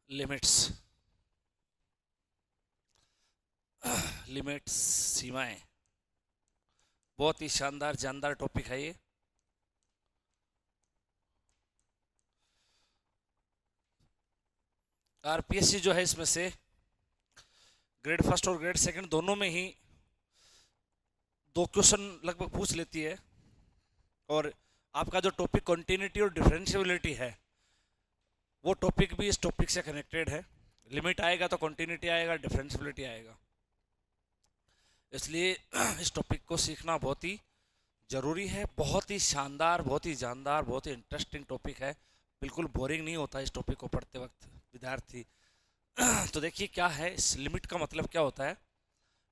Limits. Limits, सीमाएं। बहुत ही शानदार जानदार टॉपिक है ये। आरपीएससी जो है इसमें से ग्रेड फर्स्ट और ग्रेड सेकंड दोनों में ही दो क्वेश्चन लगभग पूछ लेती है। और आपका जो टॉपिक कंटिन्यूटी और डिफरेंशियबिलिटी है वो टॉपिक भी इस टॉपिक से कनेक्टेड है। लिमिट आएगा तो कंटिन्यूटी आएगा, डिफरेंशियबिलिटी आएगा। इसलिए इस टॉपिक को सीखना बहुत ही ज़रूरी है। बहुत ही शानदार, बहुत ही जानदार, बहुत ही इंटरेस्टिंग टॉपिक है। बिल्कुल बोरिंग नहीं होता इस टॉपिक को पढ़ते वक्त विद्यार्थी। तो देखिए क्या है, इस लिमिट का मतलब क्या होता है।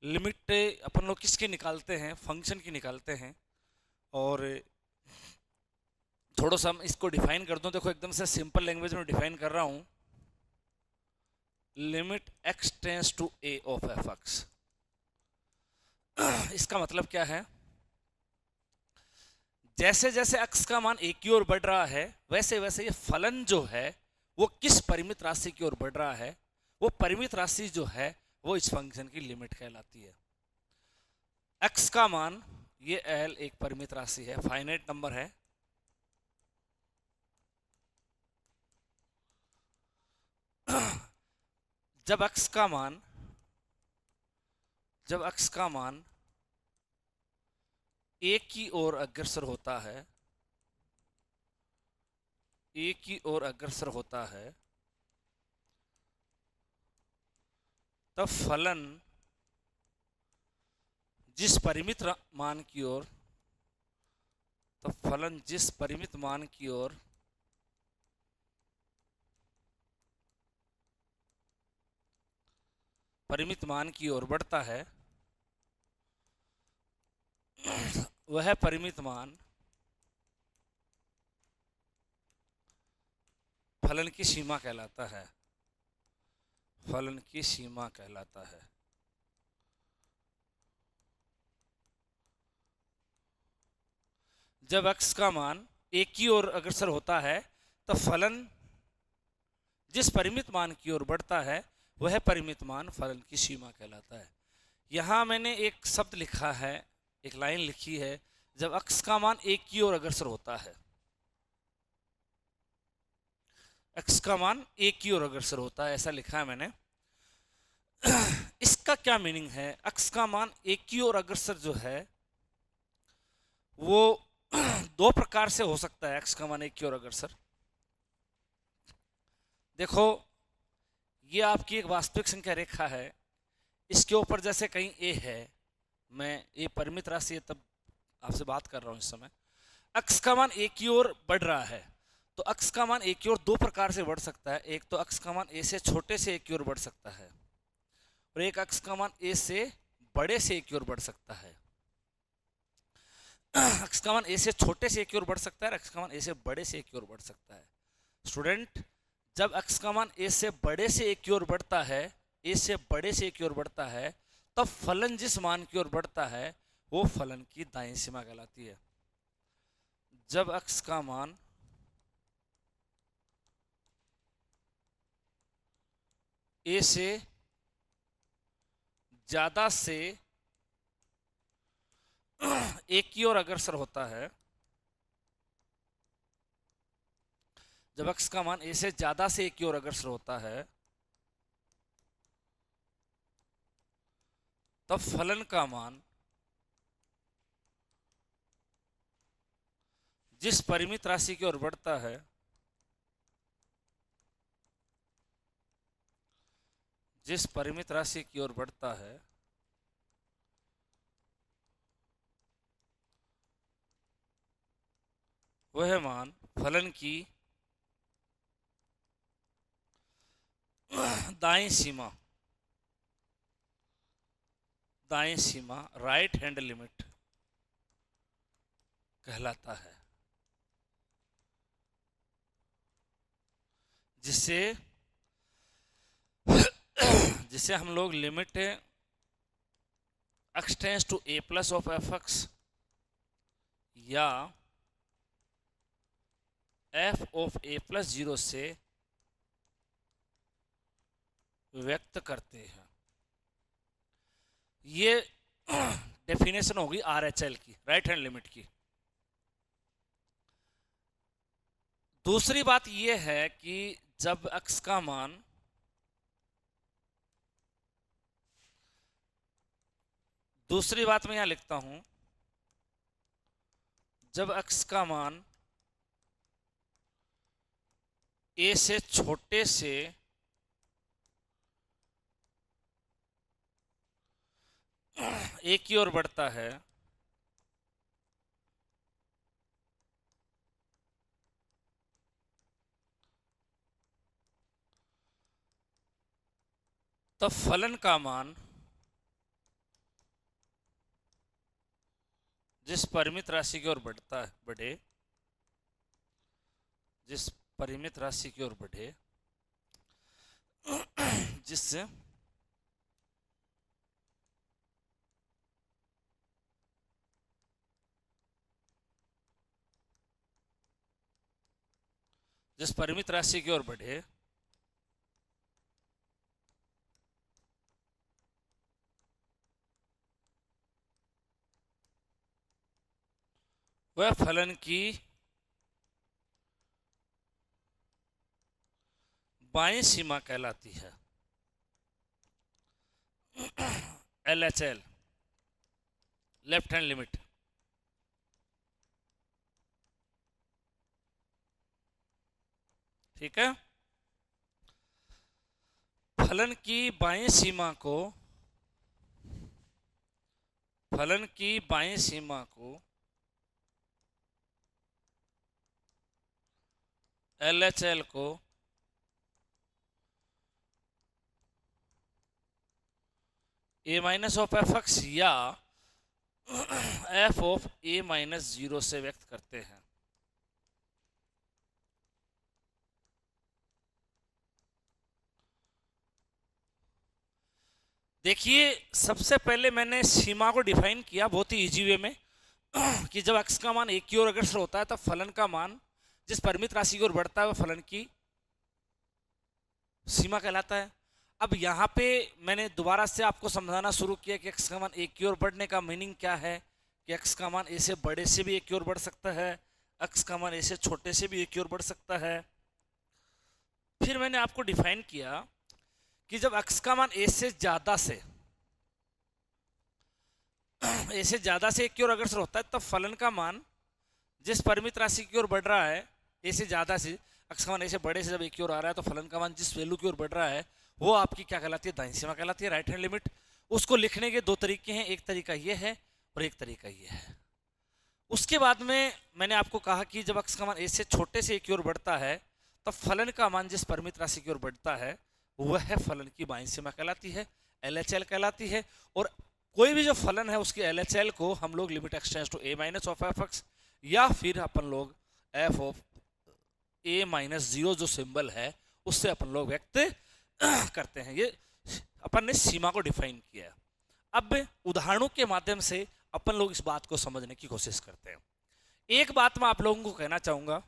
लिमिट अपन लोग किसकी निकालते हैं, फंक्शन की निकालते हैं। और थोड़ा सा हम इसको डिफाइन कर दूं, देखो एकदम से सिंपल लैंग्वेज में डिफाइन कर रहा हूं। Limit x tends to a of f x. इसका मतलब क्या है, जैसे जैसे x का मान a की ओर बढ़ रहा है वैसे वैसे ये फलन जो है वो किस परिमित राशि की ओर बढ़ रहा है, वो परिमित राशि जो है वो इस फंक्शन की लिमिट कहलाती है। x का मान, ये l एक परिमित राशि है, फाइनाइट नंबर है। जब x का मान a की ओर अग्रसर होता है, a की ओर अग्रसर होता है, तब फलन जिस परिमित मान की ओर तब फलन जिस परिमित मान की ओर बढ़ता है वह परिमित मान फलन की सीमा कहलाता है। फलन की सीमा कहलाता है। जब x का मान a की ओर अग्रसर होता है तो फलन जिस परिमित मान की ओर बढ़ता है वह परिमित मान फलन की सीमा कहलाता है। यहां मैंने एक शब्द लिखा है, एक लाइन लिखी है, जब x का मान a की ओर अग्रसर होता है। x का मान a की ओर अग्रसर होता है, ऐसा लिखा है मैंने। इसका क्या मीनिंग है, x का मान a की ओर अग्रसर जो है वो दो प्रकार से हो सकता है। x का मान a की ओर अग्रसर, देखो ये आपकी एक वास्तविक संख्या रेखा है, इसके ऊपर जैसे कहीं a है, मैं ये परिमित राशि है तब आपसे बात कर रहा हूं इस समय। x का मान a की ओर बढ़ रहा है तो x का मान a की ओर दो प्रकार से बढ़ सकता है। एक तो x का मान a से छोटे से a की ओर बढ़ सकता है और एक x का मान a से बड़े से a की ओर बढ़ सकता है। x का मान a से छोटे से a की ओर बढ़ सकता है, x का मान a से बड़े से a की ओर बढ़ सकता है। स्टूडेंट, जब x का मान a से बड़े से a की ओर बढ़ता है, a से बड़े से a की ओर बढ़ता है, तब फलन जिस मान की ओर बढ़ता है वो फलन की दाईं सीमा कहलाती है। जब x का मान a से ज्यादा से a की ओर अग्रसर होता है, जब x का मान a से ज्यादा से a की ओर अग्रसर होता है तब फलन का मान जिस परिमित राशि की ओर बढ़ता है वह मान फलन की दाएं सीमा राइट हैंड लिमिट कहलाता है, जिसे हम लोग limit x tends to a plus of f x या f ऑफ a प्लस 0 से व्यक्त करते हैं। ये डेफिनेशन होगी RHL की, राइट हैंड लिमिट की। दूसरी बात यह है कि जब x का मान दूसरी बात मैं यहां लिखता हूं, जब x का मान a से छोटे से a की ओर बढ़ता है, तब फलन का मान जिस परिमित राशि की ओर बढ़े, जिस परिमित राशि की ओर बढ़े, जिससे जिस परिमित राशि की ओर बढ़े, वह फलन की बाईं सीमा कहलाती है, LHL, लेफ्ट हैंड लिमिट। ठीक है, फलन की बाईं सीमा को LHL को a minus of f x या f ऑफ a माइनस 0 से व्यक्त करते हैं। देखिए, सबसे पहले मैंने सीमा को डिफाइन किया बहुत ही इजी वे में कि जब x का मान एक की ओर अग्रसर होता है तब फलन का मान जिस परिमित राशि की ओर बढ़ता है वह फलन की सीमा कहलाता है। अब यहाँ पे मैंने दोबारा से आपको समझाना शुरू किया कि x का मान एक की ओर बढ़ने का मीनिंग क्या है, कि x का मान a से बड़े से भी एक की ओर बढ़ सकता है, x का मान a से छोटे से भी एक की ओर बढ़ सकता है। फिर मैंने आपको डिफाइन किया कि जब x का मान a से ज्यादा से एक की ओर अग्रसर होता है तब फलन का मान जिस परिमित राशि की ओर बढ़ रहा है, a से ज्यादा से, x का मान a से बड़े से जब एक की ओर आ रहा है तो फलन का मान जिस वैल्यू की ओर बढ़ रहा है वो आपकी क्या कहलाती है, दाईं सीमा कहलाती है, राइट हैंड लिमिट। उसको लिखने के दो तरीके हैं, एक तरीका ये है और एक तरीका ये है। उसके बाद में मैंने आपको कहा कि जब x का मान a से छोटे से एक की ओर बढ़ता है तब फलन का मान जिस परिमित राशि की ओर बढ़ता है वह फलन की बाईं सीमा कहलाती है, LHL कहलाती है। और कोई भी जो फलन है उसकी LHL को हम लोग limit x tends to a minus of f x या फिर अपन लोग f ऑफ a माइनस 0 जो सिंबल है उससे अपन लोग व्यक्त करते हैं। ये अपन ने सीमा को डिफाइन किया है। अब उदाहरणों के माध्यम से अपन लोग इस बात को समझने की कोशिश करते हैं। एक बात मैं आप लोगों को कहना चाहूंगा,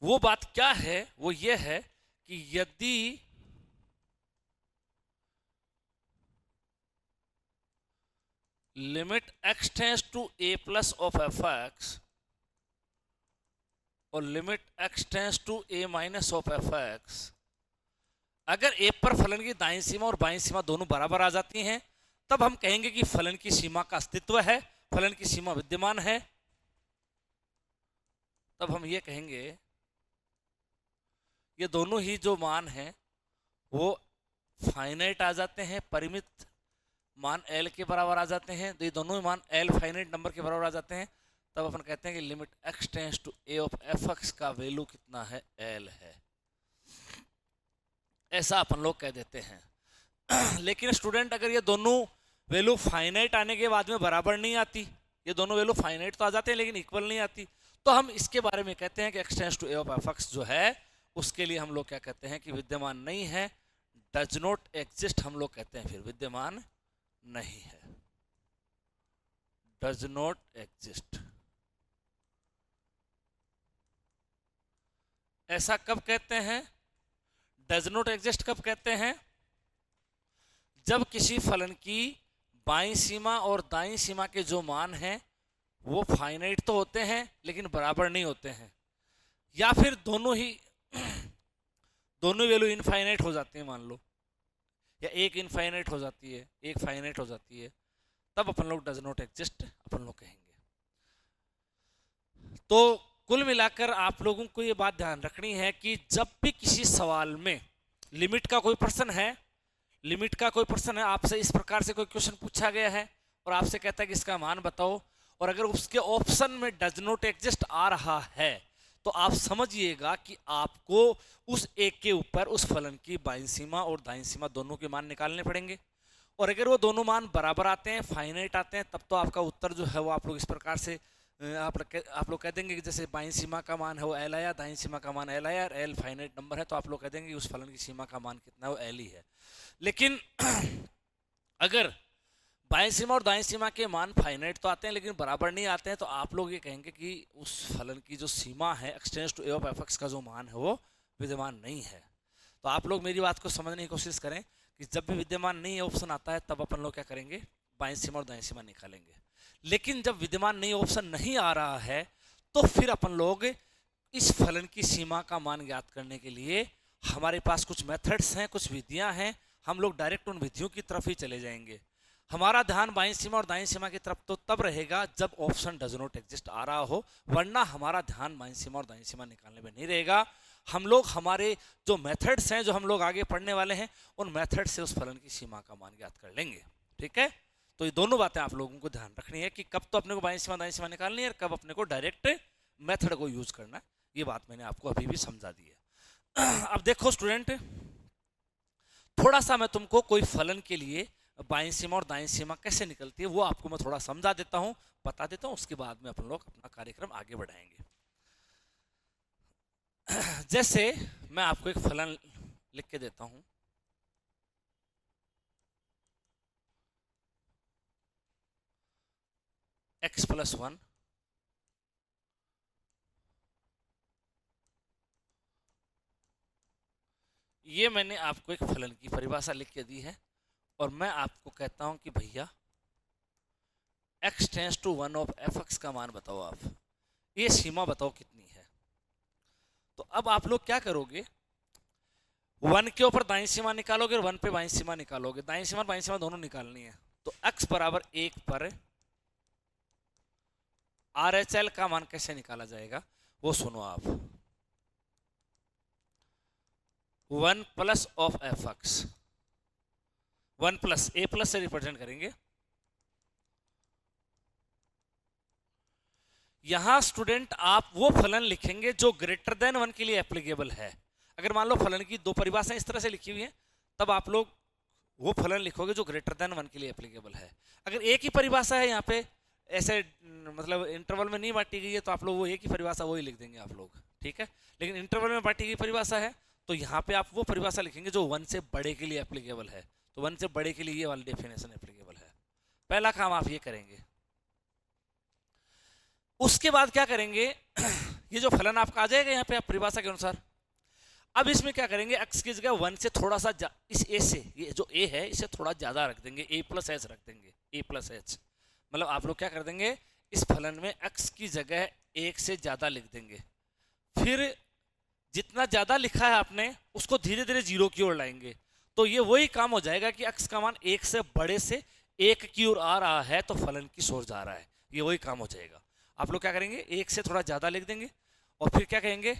वो बात क्या है, वो ये है कि यदि limit x tends to a plus of f x और limit x tends to a minus of f x, अगर a पर फलन की दाईं सीमा और बाईं सीमा दोनों बराबर आ जाती हैं तब हम कहेंगे कि फलन की सीमा का अस्तित्व है, फलन की सीमा विद्यमान है। तब हम ये कहेंगे ये दोनों ही जो मान हैं वो फाइनाइट आ जाते हैं, परिमित मान l के बराबर आ जाते हैं, तो ये दोनों ही मान l फाइनाइट नंबर के बराबर आ जाते हैं। तब अपन कहते हैं कि limit x tends to a of f x का वैल्यू कितना है, l है। ऐसा अपन लोग कह देते हैं। लेकिन स्टूडेंट, अगर ये दोनों वैल्यू फाइनाइट आने के बाद में बराबर नहीं आती, ये दोनों वैल्यू फाइनाइट तो आ जाते हैं लेकिन इक्वल नहीं आती, तो हम इसके बारे में कहते हैं कि x tends to a of f x जो है उसके लिए हम लोग क्या कहते हैं कि विद्यमान नहीं है, डज नॉट एग्जिस्ट हम लोग कहते हैं, फिर विद्यमान नहीं है, डज नॉट एग्जिस्ट। ऐसा कब कहते हैं? डज नॉट एग्जिस्ट कब कहते हैं? जब किसी फलन की बाईं सीमा और दाईं सीमा के जो मान हैं वो फाइनाइट तो होते हैं लेकिन बराबर नहीं होते हैं, या फिर दोनों ही वैल्यू इनफाइनाइट हो जाती है मान लो, या एक इनफाइनाइट हो जाती है एक फाइनाइट हो जाती है, तब अपन लोग डज नॉट एग्जिस्ट अपन लोग कहेंगे। तो कुल मिलाकर आप लोगों को ये बात ध्यान रखनी है कि जब भी किसी सवाल में लिमिट का कोई प्रश्न है, आपसे इस प्रकार से कोई क्वेश्चन पूछा गया है और आपसे कहता है कि इसका मान बताओ, और अगर उसके ऑप्शन में डज नॉट एग्जिस्ट आ रहा है तो आप समझिएगा कि आपको उस एक के ऊपर उस फलन की बाईं सीमा और दाईं सीमा दोनों के मान निकालने पड़ेंगे, और अगर वो दोनों मान बराबर आते हैं, फाइनाइट आते हैं, तब तो आपका उत्तर जो है वो आप लोग इस प्रकार से आप लोग कह देंगे कि जैसे बाईं सीमा का मान है वो एल आया, दाईं सीमा का मान एल आया, और एल फाइनाइट नंबर है तो आप लोग कह देंगे कि उस फलन की सीमा का मान कितना है वो एल ही है। लेकिन अगर बाईं सीमा और दाईं सीमा के मान फाइनाइट तो आते हैं लेकिन बराबर नहीं आते हैं, तो आप लोग ये कहेंगे कि उस फलन की जो सीमा है x tends to a of f(x) का जो मान है वो विद्यमान नहीं है। तो आप लोग मेरी बात को समझने की कोशिश करें कि जब भी विद्यमान नहीं है ऑप्शन आता है तब अपन लोग क्या करेंगे, बाईं सीमा और दाईं सीमा निकालेंगे। लेकिन जब विद्यमान नहीं ऑप्शन नहीं आ रहा है तो फिर अपन लोग इस फलन की सीमा का मान ज्ञात करने के लिए हमारे पास कुछ मेथड्स हैं, कुछ विधियां हैं, हम लोग डायरेक्ट उन विधियों की तरफ ही चले जाएंगे। हमारा ध्यान बाईं सीमा और दाईं सीमा की तरफ तो तब रहेगा जब ऑप्शन डज नॉट एग्जिस्ट आ रहा हो, वरना हमारा ध्यान बाईं सीमा और दाईं सीमा निकालने में नहीं रहेगा। हम लोग हमारे जो मेथड्स हैं जो हम लोग आगे पढ़ने वाले हैं उन मेथड से उस फलन की सीमा का मान ज्ञात कर लेंगे। ठीक है, तो ये दोनों बातें आप लोगों को ध्यान रखनी है कि कब तो अपने को बाईं सीमा दाईं सीमा निकालनी है और कब अपने को डायरेक्ट मेथड को यूज करना है। ये बात मैंने आपको अभी भी समझा दी है। अब देखो स्टूडेंट, थोड़ा सा मैं तुमको कोई फलन के लिए बाईं सीमा और दाईं सीमा कैसे निकलती है वो आपको मैं थोड़ा समझा देता हूं, बता देता हूं, उसके बाद में अपन लोग अपना कार्यक्रम आगे बढ़ाएंगे। जैसे मैं आपको एक फलन लिख के देता हूं, x+1 ये मैंने आपको एक फलन की परिभाषा लिख के दी है और मैं आपको कहता हूं कि भैया x tends to 1 of f(x) का मान बताओ, आप ये सीमा बताओ कितनी है। तो अब आप लोग क्या करोगे, 1 के ऊपर दाईं सीमा निकालोगे और 1 पे बाईं सीमा निकालोगे, दाईं सीमा और बाईं सीमा दोनों निकालनी है। तो x बराबर 1 पर RHL का मान कैसे निकाला जाएगा वो सुनो आप। 1 plus of f(x), 1 plus a plus से रिप्रेजेंट करेंगे। यहां स्टूडेंट आप वो फलन लिखेंगे जो ग्रेटर देन 1 के लिए एप्लीकेबल है। अगर मान लो फलन की दो परिभाषाएं इस तरह से लिखी हुई हैं तब आप लोग वो फलन लिखोगे जो ग्रेटर देन 1 के लिए एप्लीकेबल है। अगर एक ही परिभाषा है यहाँ पे ऐसे मतलब इंटरवल में नहीं बांटी गई है तो आप लोग वो एक ही परिभाषा वही लिख देंगे आप लोग, ठीक है। लेकिन इंटरवल में बांटी गई परिभाषा है तो यहाँ पे आप वो परिभाषा लिखेंगे जो 1 से बड़े के लिए एप्लीकेबल है। तो 1 से बड़े के लिए ये वाली डेफिनेशन एप्लीकेबल है। पहला काम आप ये करेंगे। उसके बाद क्या करेंगे, ये जो फलन आपका आ जाएगा यहाँ पे आप परिभाषा के अनुसार, अब इसमें क्या करेंगे, x की जगह 1 से थोड़ा सा इस a से, ये जो a है इसे थोड़ा ज्यादा रख देंगे, a प्लस h रख देंगे, a प्लस h। मतलब आप लोग क्या कर देंगे, इस फलन में x की जगह 1 से ज्यादा लिख देंगे। फिर जितना ज्यादा लिखा है आपने उसको धीरे धीरे 0 की ओर लाएंगे। तो ये वही काम हो जाएगा कि x का मान 1 से बड़े से 1 की ओर आ रहा है तो फलन की ओर जा रहा है, ये वही काम हो जाएगा। आप लोग क्या करेंगे, 1 से थोड़ा ज्यादा लिख देंगे और फिर क्या कहेंगे,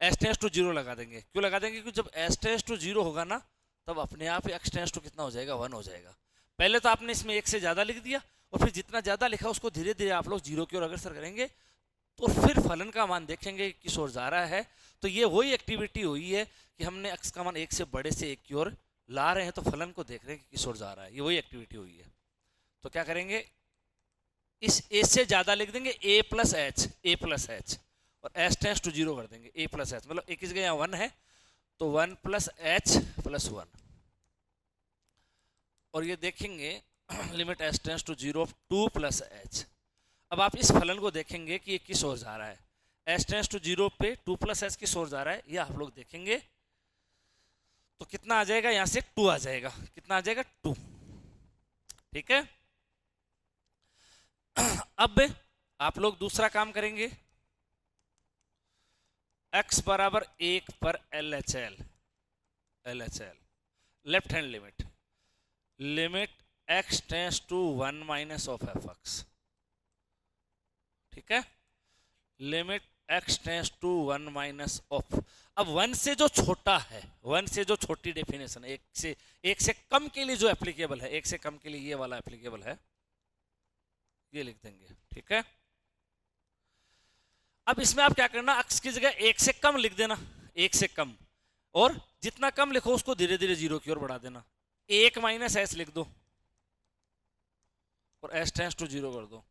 s टेंड्स टू 0 लगा देंगे। क्यों लगा देंगे, क्योंकि जब s टेंड्स टू 0 होगा ना तब अपने आप x टेंड्स टू कितना हो जाएगा, 1 हो जाएगा। पहले तो आपने इसमें 1 से ज्यादा लिख दिया और फिर जितना ज्यादा लिखा उसको धीरे धीरे आप लोग 0 की ओर अग्रसर करेंगे तो फिर फलन का मान देखेंगे किस ओर जा रहा है। तो ये वही एक्टिविटी हुई है कि हमने x का मान 1 से बड़े से 1 की ओर ला रहे हैं तो फलन को देख रहे हैं कि किस ओर जा रहा है, ये वही एक्टिविटी हुई है। तो क्या करेंगे, इस a से ज्यादा लिख देंगे a प्लस h और s टेंड्स टू 0 कर देंगे, a प्लस h, मतलब एक की जगह यहाँ 1 है तो 1 प्लस h प्लस 1। और ये देखेंगे limit s tends to 0 of 2 plus h। अब आप इस फलन को देखेंगे कि ये किस ओर जा रहा है, s टेंड्स टू 0 पे 2 प्लस h किस ओर जा रहा है, ये आप लोग देखेंगे तो कितना आ जाएगा, यहां से 2 आ जाएगा, कितना आ जाएगा 2। ठीक है, अब आप लोग दूसरा काम करेंगे, x बराबर 1 पर L H L left hand limit, limit x tends to 1 minus of f x. ठीक है, limit x tends to 1 minus of, अब 1 से जो छोटा है, 1 से जो छोटी डेफिनेशन है, एक से कम के लिए जो एप्लीकेबल है, एक से कम के लिए ये वाला एप्लीकेबल है, ये लिख देंगे। ठीक है, अब इसमें आप क्या करना, x की जगह 1 से कम लिख देना, 1 से कम, और जितना कम लिखो उसको धीरे धीरे 0 की ओर बढ़ा देना, 1 माइनस एस लिख दो और एस टेंस टू 0 कर दो,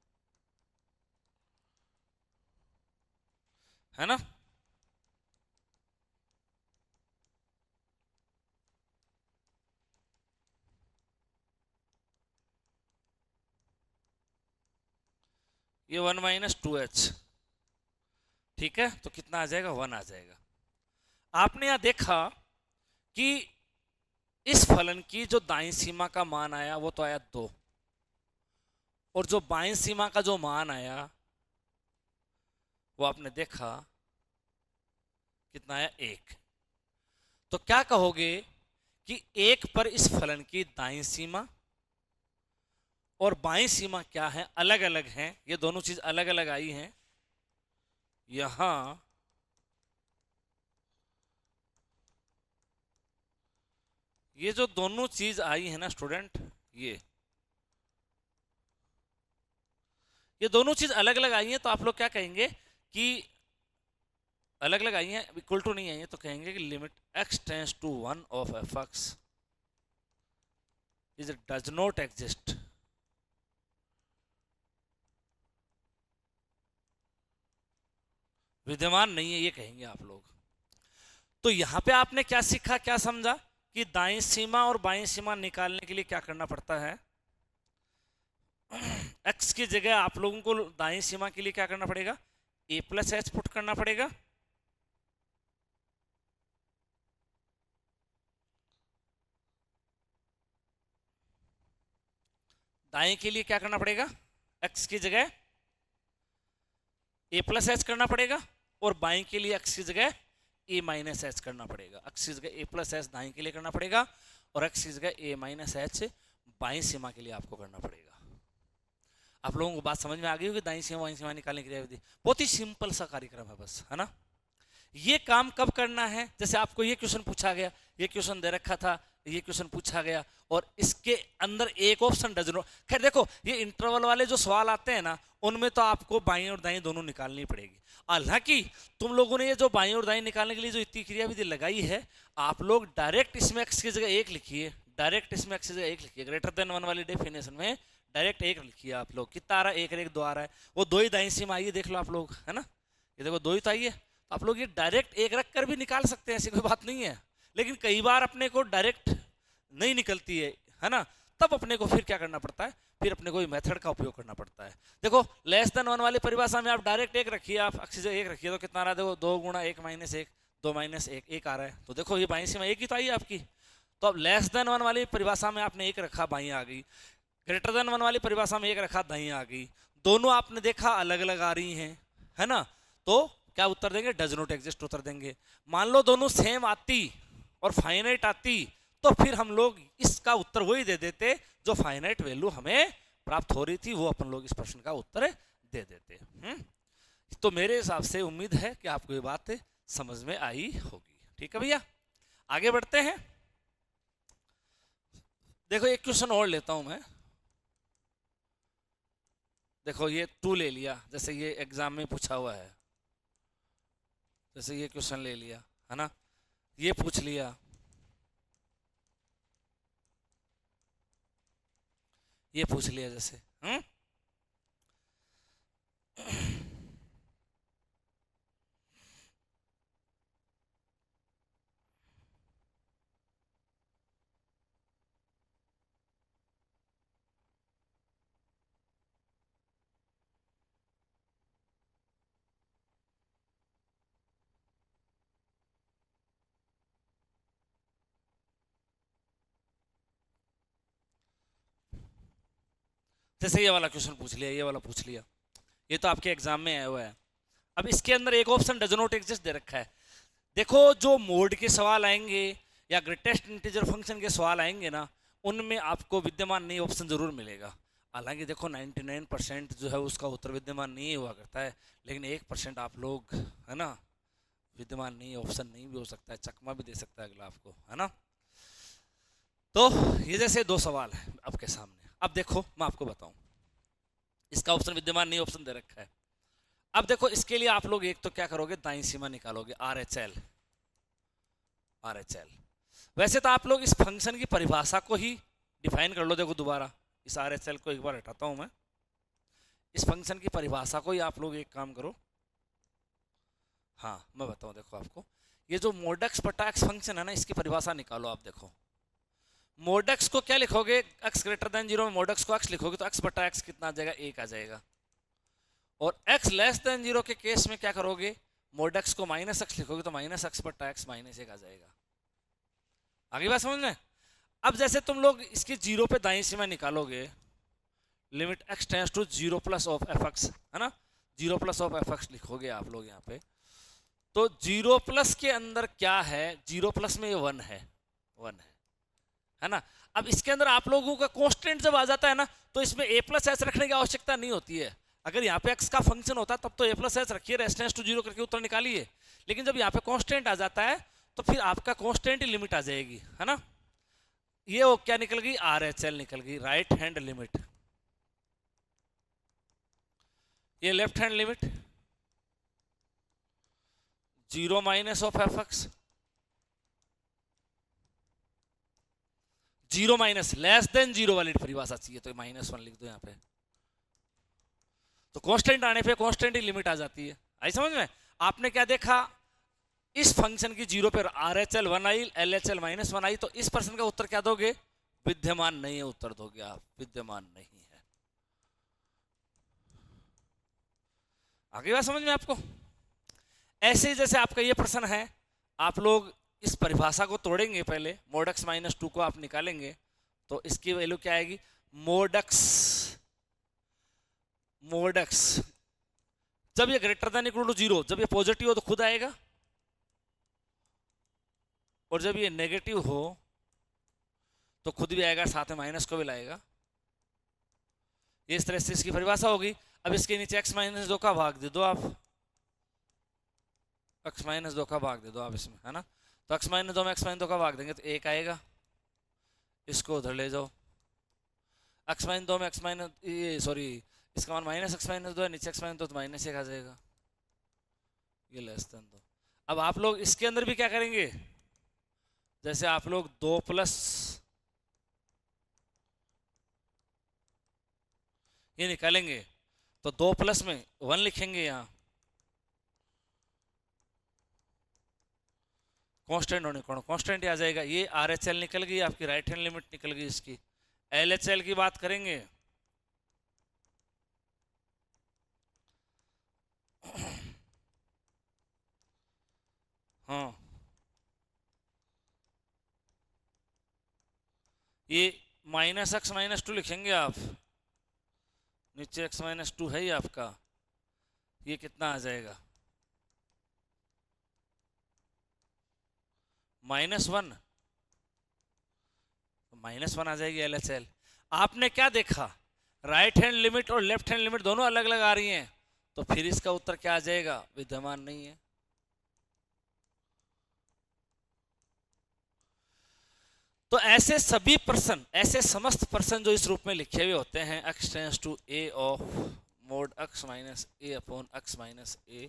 है ना। ये 1 माइनस 2h, ठीक है, तो कितना आ जाएगा, 1 आ जाएगा। आपने यहां देखा कि इस फलन की जो दाईं सीमा का मान आया वो तो आया 2, और जो बाईं सीमा का जो मान आया वो आपने देखा कितना आया, 1। तो क्या कहोगे कि 1 पर इस फलन की दाईं सीमा और बाईं सीमा क्या है, अलग अलग हैं, ये दोनों चीज अलग अलग आई हैं। यहां ये जो दोनों चीज आई है ना स्टूडेंट, ये दोनों चीज अलग अलग आई हैं, तो आप लोग क्या कहेंगे कि अलग अलग आई हैं, इक्वल टू नहीं आई हैं, तो कहेंगे कि limit x tends to 1 of f x is does not exist, विद्यमान नहीं है, ये कहेंगे आप लोग। तो यहां पे आपने क्या सीखा, क्या समझा कि दाईं सीमा और बाईं सीमा निकालने के लिए क्या करना पड़ता है, x की जगह आप लोगों को दाईं सीमा के लिए क्या करना पड़ेगा, a प्लस एच पुट करना पड़ेगा, दाएं के लिए क्या करना पड़ेगा, x की जगह a प्लस एच करना पड़ेगा, और बाएं के लिए x की जगह a माइनस एच करना पड़ेगा। x की जगह a प्लस एच दाएं के लिए करना पड़ेगा, और x की जगह a माइनस एच बाईं सीमा के लिए आपको करना पड़ेगा। आप लोगों को बात समझ में आ गई होगी, दाईं सीमा बाईं सीमा निकालने की विधि बहुत ही सिंपल सा कार्यक्रम है बस, है ना। ये काम कब करना है, जैसे आपको ये क्वेश्चन पूछा गया, ये क्वेश्चन दे रखा था, ये क्वेश्चन पूछा गया, और इसके अंदर एक ऑप्शन डज नॉट, खैर देखो ये इंटरवल वाले जो सवाल आते हैं ना, उनमें तो आपको बाईं और दाईं दोनों निकालनी पड़ेगी। हालांकि तुम लोगों ने ये जो बाईं और दाईं निकालने के लिए जो इतनी क्रिया विधि लगाई है, आप लोग डायरेक्ट इसमें x की जगह 1 लिखिए, डायरेक्ट इसमें x की जगह 1 लिखिए, ग्रेटर देन 1 वाली डेफिनेशन में डायरेक्ट 1 लिखिए आप लोग, कितना आ रहा है, 1 1 2 आ रहा है, वो 2 ही दाईं सीमा आई है, देख लो आप लोग, है ना, ये देखो 2 ही तो आई है। तो आप लोग ये डायरेक्ट 1 रख कर भी निकाल सकते हैं, ऐसी कोई बात नहीं है, लेकिन कई बार अपने को डायरेक्ट नहीं निकलती है ना, तब अपने को फिर क्या करना पड़ता है, फिर अपने को मेथड का उपयोग करना पड़ता है। देखो लेस देन 1 वाली परिभाषा में आप डायरेक्ट 1 रखिए, आप अक्सी 1 रखिए, तो कितना आ रहा है, देखो 2 गुणा 1 माइनस 1, 2 माइनस 1 1 आ रहा है, तो देखो ये बाईं सीमा 1 ही तो आई है आपकी। तो अब लेस देन 1 वाली परिभाषा में आपने 1 रखा, बाईं आ गई, ग्रेटर देन 1 वाली परिभाषा में 1 रखा, दाईं आ गई, दोनों आपने देखा अलग अलग आ रही हैं, है ना, तो क्या उत्तर देंगे, डज नॉट एग्जिस्ट उत्तर देंगे। मान लो दोनों सेम आती और फाइनाइट आती, तो फिर हम लोग इसका उत्तर वही दे देते जो फाइनाइट वैल्यू हमें प्राप्त हो रही थी, वो अपन लोग इस प्रश्न का उत्तर दे देते। तो मेरे हिसाब से उम्मीद है कि आपको ये बात समझ में आई होगी। ठीक है भैया, आगे बढ़ते हैं। देखो एक क्वेश्चन और लेता हूं मैं, देखो ये 2 ले लिया, जैसे ये एग्जाम में पूछा हुआ है, जैसे ये क्वेश्चन ले लिया, है ना, ये पूछ लिया, ये पूछ लिया, जैसे जैसे ये वाला क्वेश्चन पूछ लिया, ये वाला पूछ लिया, ये तो आपके एग्जाम में आया हुआ है। अब इसके अंदर एक ऑप्शन डज नॉट एग्जिस्ट दे रखा है। देखो जो मोड के सवाल आएंगे या ग्रेटेस्ट इंटीजर फंक्शन के सवाल आएंगे ना, उनमें आपको विद्यमान नहीं ऑप्शन जरूर मिलेगा। हालांकि देखो 99% जो है उसका उत्तर विद्यमान नहीं हुआ करता है, लेकिन 1% आप लोग है ना विद्यमान नहीं ऑप्शन नहीं भी हो सकता है, चकमा भी दे सकता है अगला आपको, है ना। तो ये जैसे दो सवाल है आपके सामने। अब देखो मैं आपको बताऊं, इसका ऑप्शन विद्यमान नहीं ऑप्शन दे रखा है। अब देखो इसके लिए आप लोग एक तो क्या करोगे, दाईं सीमा निकालोगे, RHL। RHL वैसे तो आप लोग इस फंक्शन की परिभाषा को ही डिफाइन कर लो। देखो दोबारा इस RHL को एक बार हटाता हूं मैं, इस फंक्शन की परिभाषा को ही आप लोग एक काम करो। हाँ मैं बताऊं, देखो आपको ये जो मोडक्स बटा एक्स फंक्शन है ना, इसकी परिभाषा निकालो आप। देखो मोडक्स को क्या लिखोगे, x ग्रेटर देन 0 में मोडक्स को x लिखोगे तो x बटा x कितना आ जाएगा, 1 आ जाएगा। और x लेस देन 0 के केस में क्या करोगे, मोडक्स को माइनस x लिखोगे तो माइनस x बटा x माइनस 1 आ जाएगा। आगे बात समझ में। अब जैसे तुम लोग इसकी 0 पे दाईं सीमा निकालोगे, limit x tends to 0 plus of fx, है ना, 0 प्लस ऑफ fx लिखोगे आप लोग यहाँ पे। तो 0 प्लस के अंदर क्या है, 0 प्लस में ये 1 है, 1 है ना। अब इसके अंदर आप लोगों का कांस्टेंट जब आ जाता है ना, तो इसमें a प्लस एच रखने की आवश्यकता नहीं होती है। अगर यहाँ पे x का फंक्शन होता तब तो a प्लस एच रखिए, रेस टेंड्स टू 0 करके उत्तर निकालिए। लेकिन जब यहाँ पे कांस्टेंट आ जाता है तो फिर आपका कांस्टेंट ही लिमिट आ जाएगी, है ना। ये वो क्या निकल गई, RHL निकल गई, राइट हैंड लिमिट। ये left hand limit 0 minus of fx, 0 minus less than 0 वाली परिभाषा चाहिए तो -1 लिख दो यहाँ पे। तो कांस्टेंट आने पे कांस्टेंट ही लिमिट आ जाती है। आई समझ में। आपने क्या देखा, इस फंक्शन की 0 पे RHL 1 आई, LHL -1 आई, तो इस पर्सन का उत्तर क्या दोगे, विद्यमान नहीं है उत्तर दोगे आप, विद्यमान नहीं है। आगे बात समझ में आपको। ऐसे ही जैसे आपका ये प्रश्न है, आप लोग इस परिभाषा को तोड़ेंगे, पहले मोडक्स -2 को आप निकालेंगे तो इसकी वैल्यू क्या आएगी, मोडक्स जब ये ग्रेटर देन इक्वल टू 0, जब ये पॉजिटिव हो तो खुद आएगा, और जब ये नेगेटिव हो तो खुद भी आएगा, साथ में माइनस को भी लाएगा। ये इस तरह से इसकी परिभाषा होगी। अब इसके नीचे x-2 का भाग दे दो आप, x-2 का भाग दे दो आप इसमें, है ना। तो x-2 में x-2 का भाग देंगे तो 1 आएगा, इसको उधर ले जाओ। x-2 में सॉरी इसका मान -x-2 है, नीचे x-2 तो -1 आ जाएगा, ये लेस देन 2। अब आप लोग इसके अंदर भी क्या करेंगे, जैसे आप लोग 2 प्लस ये निकालेंगे तो 2 प्लस में 1 लिखेंगे, यहाँ कांस्टेंट होने को कांस्टेंट आ जाएगा। ये RHL निकल गई आपकी, राइट हैंड लिमिट निकल गई इसकी। LHL की बात करेंगे, हाँ ये -x-2 लिखेंगे आप, नीचे x-2 है ही आपका, ये कितना आ जाएगा, -1, -1 आ जाएगी LHL। आपने क्या देखा, राइट हैंड लिमिट और लेफ्ट हैंड लिमिट दोनों अलग अलग आ रही हैं, तो फिर इसका उत्तर क्या आ जाएगा, विद्यमान नहीं है। तो ऐसे सभी प्रश्न, ऐसे समस्त प्रश्न जो इस रूप में लिखे हुए होते हैं, x tends to a of mod x minus a upon x minus a,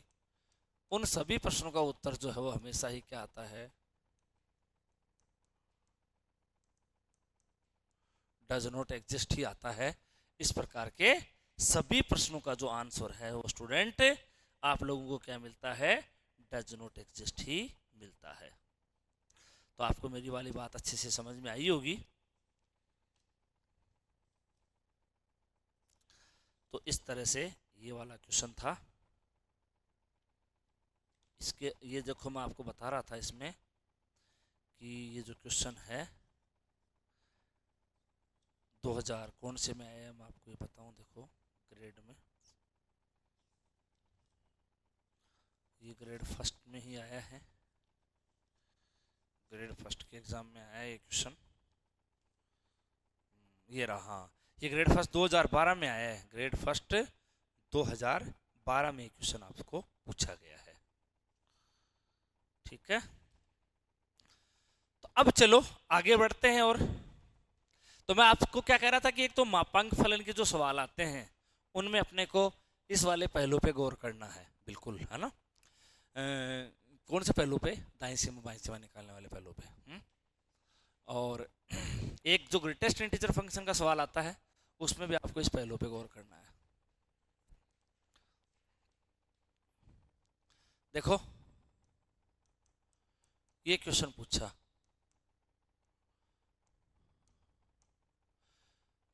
उन सभी प्रश्नों का उत्तर जो है वो हमेशा ही क्या आता है, डज नॉट एग्जिस्ट ही आता है। इस प्रकार के सभी प्रश्नों का जो आंसर है वो स्टूडेंट आप लोगों को क्या मिलता है, डज नॉट एग्जिस्ट ही मिलता है। तो आपको मेरी वाली बात अच्छे से समझ में आई होगी। तो इस तरह से ये वाला क्वेश्चन था। इसके ये देखो मैं आपको बता रहा था इसमें कि ये जो क्वेश्चन है 2000 कौन से में आया है मैं आपको ये बताऊं, देखो ग्रेड में, ये ग्रेड फर्स्ट में ही आया है, ग्रेड फर्स्ट के एग्जाम में आया है ये क्वेश्चन, ये रहा, हाँ ये ग्रेड फर्स्ट 2012 में आया है, ग्रेड फर्स्ट 2012 में क्वेश्चन आपको पूछा गया है। ठीक है, तो अब चलो आगे बढ़ते हैं। और तो मैं आपको क्या कह रहा था कि एक तो मापांक फलन के जो सवाल आते हैं उनमें अपने को इस वाले पहलू पे गौर करना है, बिल्कुल है ना। कौन से पहलू पे, दाईं सीमा बाईं सीमा निकालने वाले पहलू पे। और एक जो ग्रेटेस्ट इंटीजर फंक्शन का सवाल आता है उसमें भी आपको इस पहलू पे गौर करना है। देखो ये क्वेश्चन पूछा,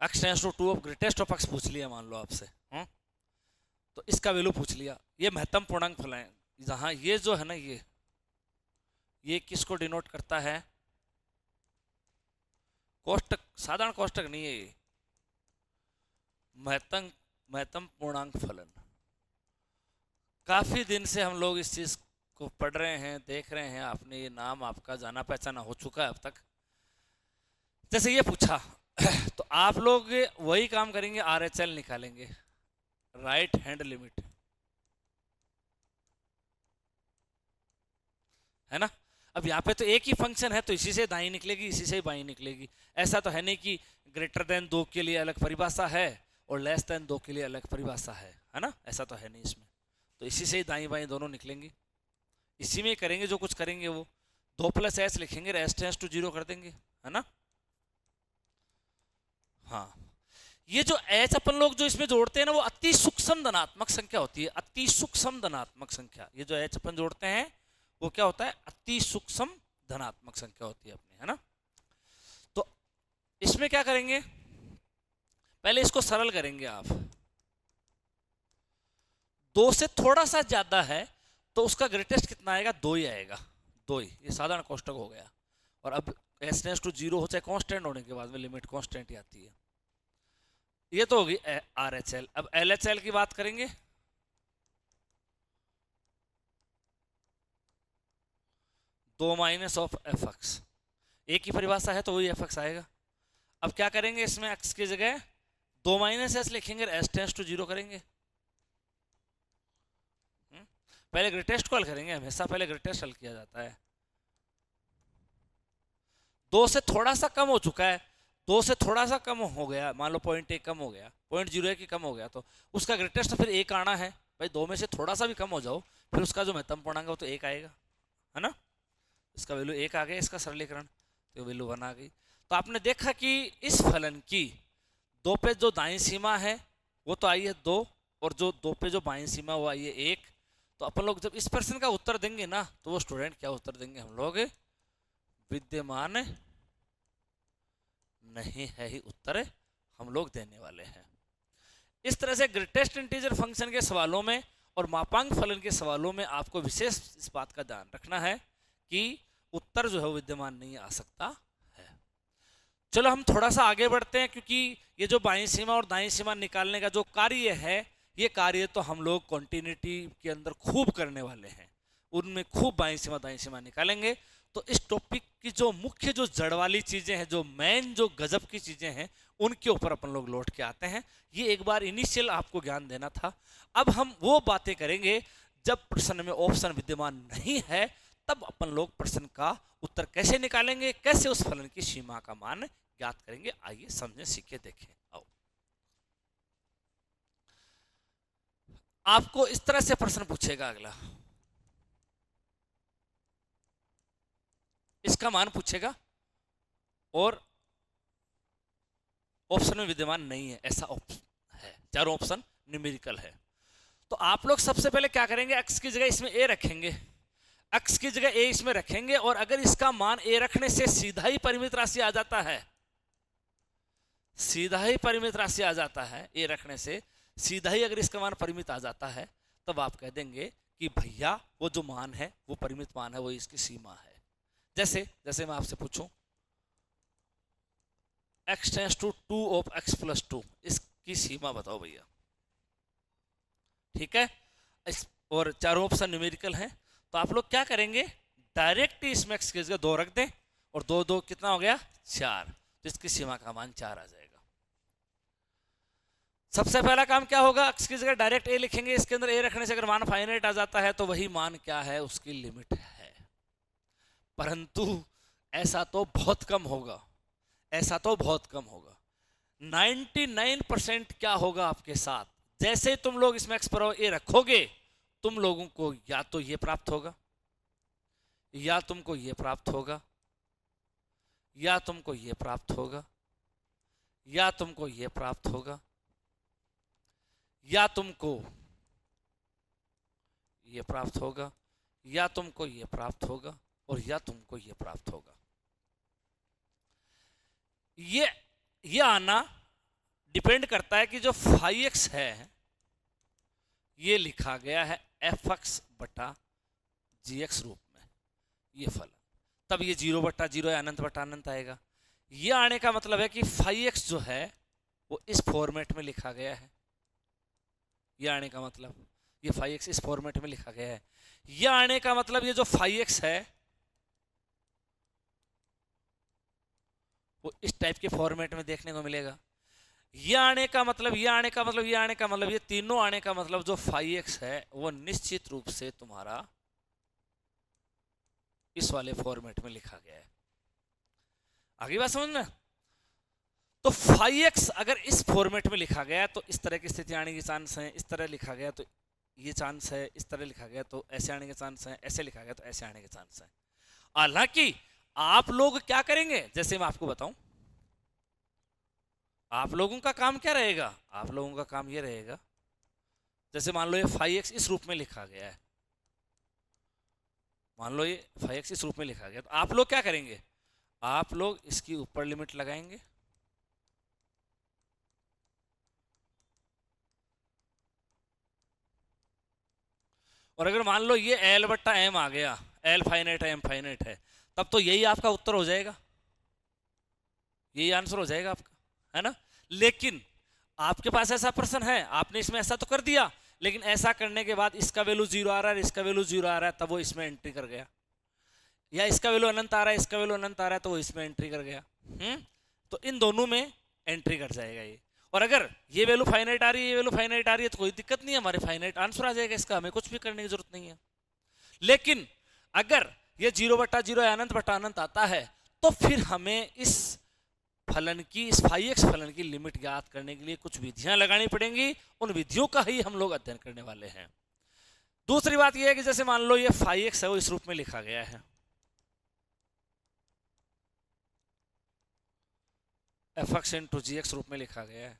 x tends to 2 of greatest of x पूछ लिया मान लो आपसे, तो इसका वैल्यू पूछ लिया। ये महत्तम पूर्णांक फलन है, जहां ये जो है ना ये किसको डिनोट करता है, कोष्टक, साधारण कोष्टक नहीं है ये, महत्तम पूर्णांक फलन। काफी दिन से हम लोग इस चीज को पढ़ रहे हैं, देख रहे हैं, आपने ये नाम आपका जाना पहचाना हो चुका है अब तक। जैसे ये पूछा तो आप लोग वही काम करेंगे, RHL निकालेंगे, राइट हैंड लिमिट, है ना। अब यहाँ पे तो एक ही फंक्शन है तो इसी से दाईं निकलेगी, इसी से बाईं निकलेगी। ऐसा तो है नहीं कि ग्रेटर देन 2 के लिए अलग परिभाषा है और लेस देन 2 के लिए अलग परिभाषा है ना, ऐसा तो है नहीं इसमें। तो इसी से ही दाईं बाईं दोनों निकलेंगी, इसी में करेंगे जो कुछ करेंगे। वो 2 + s लिखेंगे, s टेंड्स टू 0 कर देंगे, है ना। हाँ, ये जो h अपन लोग जो इसमें जोड़ते हैं ना, वो अति सूक्ष्म धनात्मक संख्या होती है, अति सूक्ष्म धनात्मक संख्या। ये जो h अपन जोड़ते हैं वो क्या होता है, अति सूक्ष्म धनात्मक संख्या होती है अपनी, है ना। तो इसमें क्या करेंगे, पहले इसको सरल करेंगे आप। 2 से थोड़ा सा ज्यादा है तो उसका ग्रेटेस्ट कितना आएगा, 2 ही आएगा, 2 ही, ये साधारण कोष्टक हो गया। और अब s टेंड्स टू 0 हो चाहे कांस्टेंट होने के बाद में लिमिट कांस्टेंट ही आती है। ये तो होगी RHL। अब LHL की बात करेंगे, दो माइनस ऑफ fx, एक ही परिभाषा है तो वही fx आएगा। अब क्या करेंगे, इसमें x की जगह 2 - s लिखेंगे, s टेंड्स टू 0 करेंगे। पहले ग्रेटेस्ट को हल करेंगे, हमेशा पहले ग्रेटेस्ट हल किया जाता है। 2 से थोड़ा सा कम हो चुका है, 2 से थोड़ा सा कम हो गया, मान लो 0.1 कम हो गया, 0.01 कम हो गया, तो उसका ग्रेटेस्ट फिर 1 आना है। भाई 2 में से थोड़ा सा भी कम हो जाओ, फिर उसका जो महत्तम पूर्णांक है वो तो 1 आएगा, है ना। इसका वैल्यू 1 आ गया, इसका सरलीकरण तो वैल्यू 1 आ गई। तो आपने देखा कि इस फलन की 2 पे जो दाईं सीमा है वो तो आई है 2, और जो 2 पे जो बाईं सीमा वो आई है 1। तो अपन लोग जब इस प्रश्न का उत्तर देंगे ना, तो वो स्टूडेंट क्या उत्तर देंगे, हम लोग विद्यमान नहीं है ही उत्तर हम लोग देने वाले हैं। इस तरह से ग्रेटेस्ट इंटीजर फंक्शन के सवालों में और मापांक फलन के सवालों में आपको विशेष इस बात का ध्यान रखना है कि उत्तर जो है वो विद्यमान नहीं आ सकता है। चलो हम थोड़ा सा आगे बढ़ते हैं, क्योंकि ये जो बाईं सीमा और दाईं सीमा निकालने का जो कार्य है, ये कार्य तो हम लोग कॉन्टिन्यूटी के अंदर खूब करने वाले हैं, उनमें खूब बाईं सीमा दाईं सीमा निकालेंगे। तो इस टॉपिक की जो मुख्य जो जड़ वाली चीजें हैं, जो मेन जो गजब की चीजें हैं, उनके ऊपर अपन लोग लौट के आते हैं। ये एक बार इनिशियल आपको ज्ञान देना था। अब हम वो बातें करेंगे जब प्रश्न में ऑप्शन विद्यमान नहीं है, तब अपन लोग प्रश्न का उत्तर कैसे निकालेंगे, कैसे उस फलन की सीमा का मान ज्ञात करेंगे। आइए समझें, सीखे, देखें। आओ, आपको इस तरह से प्रश्न पूछेगा, अगला इसका मान पूछेगा और ऑप्शन में विद्यमान नहीं है, ऐसा ऑप्शन है, चारों ऑप्शन न्यूमेरिकल है। तो आप लोग सबसे पहले क्या करेंगे, x की जगह इसमें a रखेंगे, x की जगह a इसमें रखेंगे, और अगर इसका मान a रखने से सीधा ही परिमित राशि आ जाता है, सीधा ही परिमित राशि आ जाता है, a रखने से सीधा ही अगर इसका मान परिमित आ जाता है, तब आप कह देंगे कि भैया वो जो मान है वो परिमित मान है, वो इसकी सीमा है। जैसे जैसे मैं आपसे पूछूं x tends to 2 of x plus 2, इसकी सीमा बताओ भैया। ठीक है, और चारों ऑप्शन न्यूमेरिकल हैं, तो आप लोग क्या करेंगे, डायरेक्ट ही इसमें x की जगह 2 रख दें, और 2 2 कितना हो गया 4, तो इसकी सीमा का मान 4 आ जाएगा। सबसे पहला काम क्या होगा, x की जगह डायरेक्ट a लिखेंगे, इसके अंदर a रखने से अगर मान फाइनाइट आ जाता है तो वही मान क्या है, उसकी लिमिट है। परंतु ऐसा तो बहुत कम होगा, ऐसा तो बहुत कम होगा। 99% क्या होगा आपके साथ, जैसे तुम लोग इसमें x पर a रखोगे, तुम लोगों को या तो ये प्राप्त होगा, या तुमको ये प्राप्त होगा, या तुमको ये प्राप्त होगा, या तुमको ये प्राप्त होगा, या तुमको ये प्राप्त होगा, या तुमको ये प्राप्त होगा, और या तुमको ये प्राप्त होगा। ये आना डिपेंड करता है कि जो फाई एक्स है ये लिखा गया है एफ एक्स बटा जी एक्स रूप में, ये फलन, तब ये 0/0 या अनंत बटा अनंत आएगा। ये आने का मतलब है कि फाई एक्स जो है वो इस फॉर्मेट में लिखा गया है, ये आने का मतलब ये फाई एक्स इस फॉर्मेट में लिखा गया है। ये आने का मतलब ये जो फाई एक्स है वो इस टाइप के फॉर्मेट में देखने को मिलेगा। ये आने का मतलब, ये आने का मतलब, ये आने का मतलब, ये तीनों आने का मतलब जो फाई एक्स है वो निश्चित रूप से तुम्हारा इस वाले फॉर्मेट में लिखा गया है। आगे बात समझ में? तो फाई एक्स अगर इस फॉर्मेट में लिखा गया तो इस तरह की स्थिति आने के चांस है, इस तरह लिखा गया तो ये चांस है, इस तरह लिखा गया तो ऐसे आने के चांस है, ऐसे लिखा गया तो ऐसे आने के चांस है। हालांकि आप लोग क्या करेंगे, जैसे मैं आपको बताऊं, आप लोगों का काम क्या रहेगा, आप लोगों का काम ये रहेगा, जैसे मान लो ये फाई एक्स इस रूप में लिखा गया है, मान लो ये फाई एक्स इस रूप में लिखा गया, तो आप लोग क्या करेंगे, आप लोग इसकी ऊपर लिमिट लगाएंगे, और अगर मान लो ये एल बट्टा एम आ गया, एल फाइनाइट है एम फाइनाइट है, तब तो यही आपका उत्तर हो जाएगा, यही आंसर हो जाएगा आपका, है ना। लेकिन आपके पास ऐसा प्रश्न है, आपने इसमें ऐसा तो कर दिया, लेकिन ऐसा करने के बाद इसका वैल्यू 0 आ रहा है, इसका वैल्यू 0 आ रहा है, तब वो इसमें एंट्री कर गया, या इसका वैल्यू अनंत आ रहा है, इसका वैल्यू अनंत आ रहा है, तो वो इसमें एंट्री कर गया। तो इन दोनों में एंट्री कर जाएगा ये। और अगर ये वैल्यू फाइनाइट आ रही है, ये वैल्यू फाइनाइट आ रही है, तो कोई दिक्कत नहीं है, हमारे फाइनाइट आंसर आ जाएगा, इसका हमें कुछ भी करने की जरूरत नहीं है। लेकिन अगर ये 0/0 या अनंत बटा अनंत आता है, तो फिर हमें इस फलन की, इस फाई एक्स फलन की लिमिट ज्ञात करने के लिए कुछ विधियां लगानी पड़ेंगी, उन विधियों का ही हम लोग अध्ययन करने वाले हैं। दूसरी बात यह है कि जैसे मान लो ये फाई एक्स है वो इस रूप में लिखा गया है, f x into g x रूप में लिखा गया है,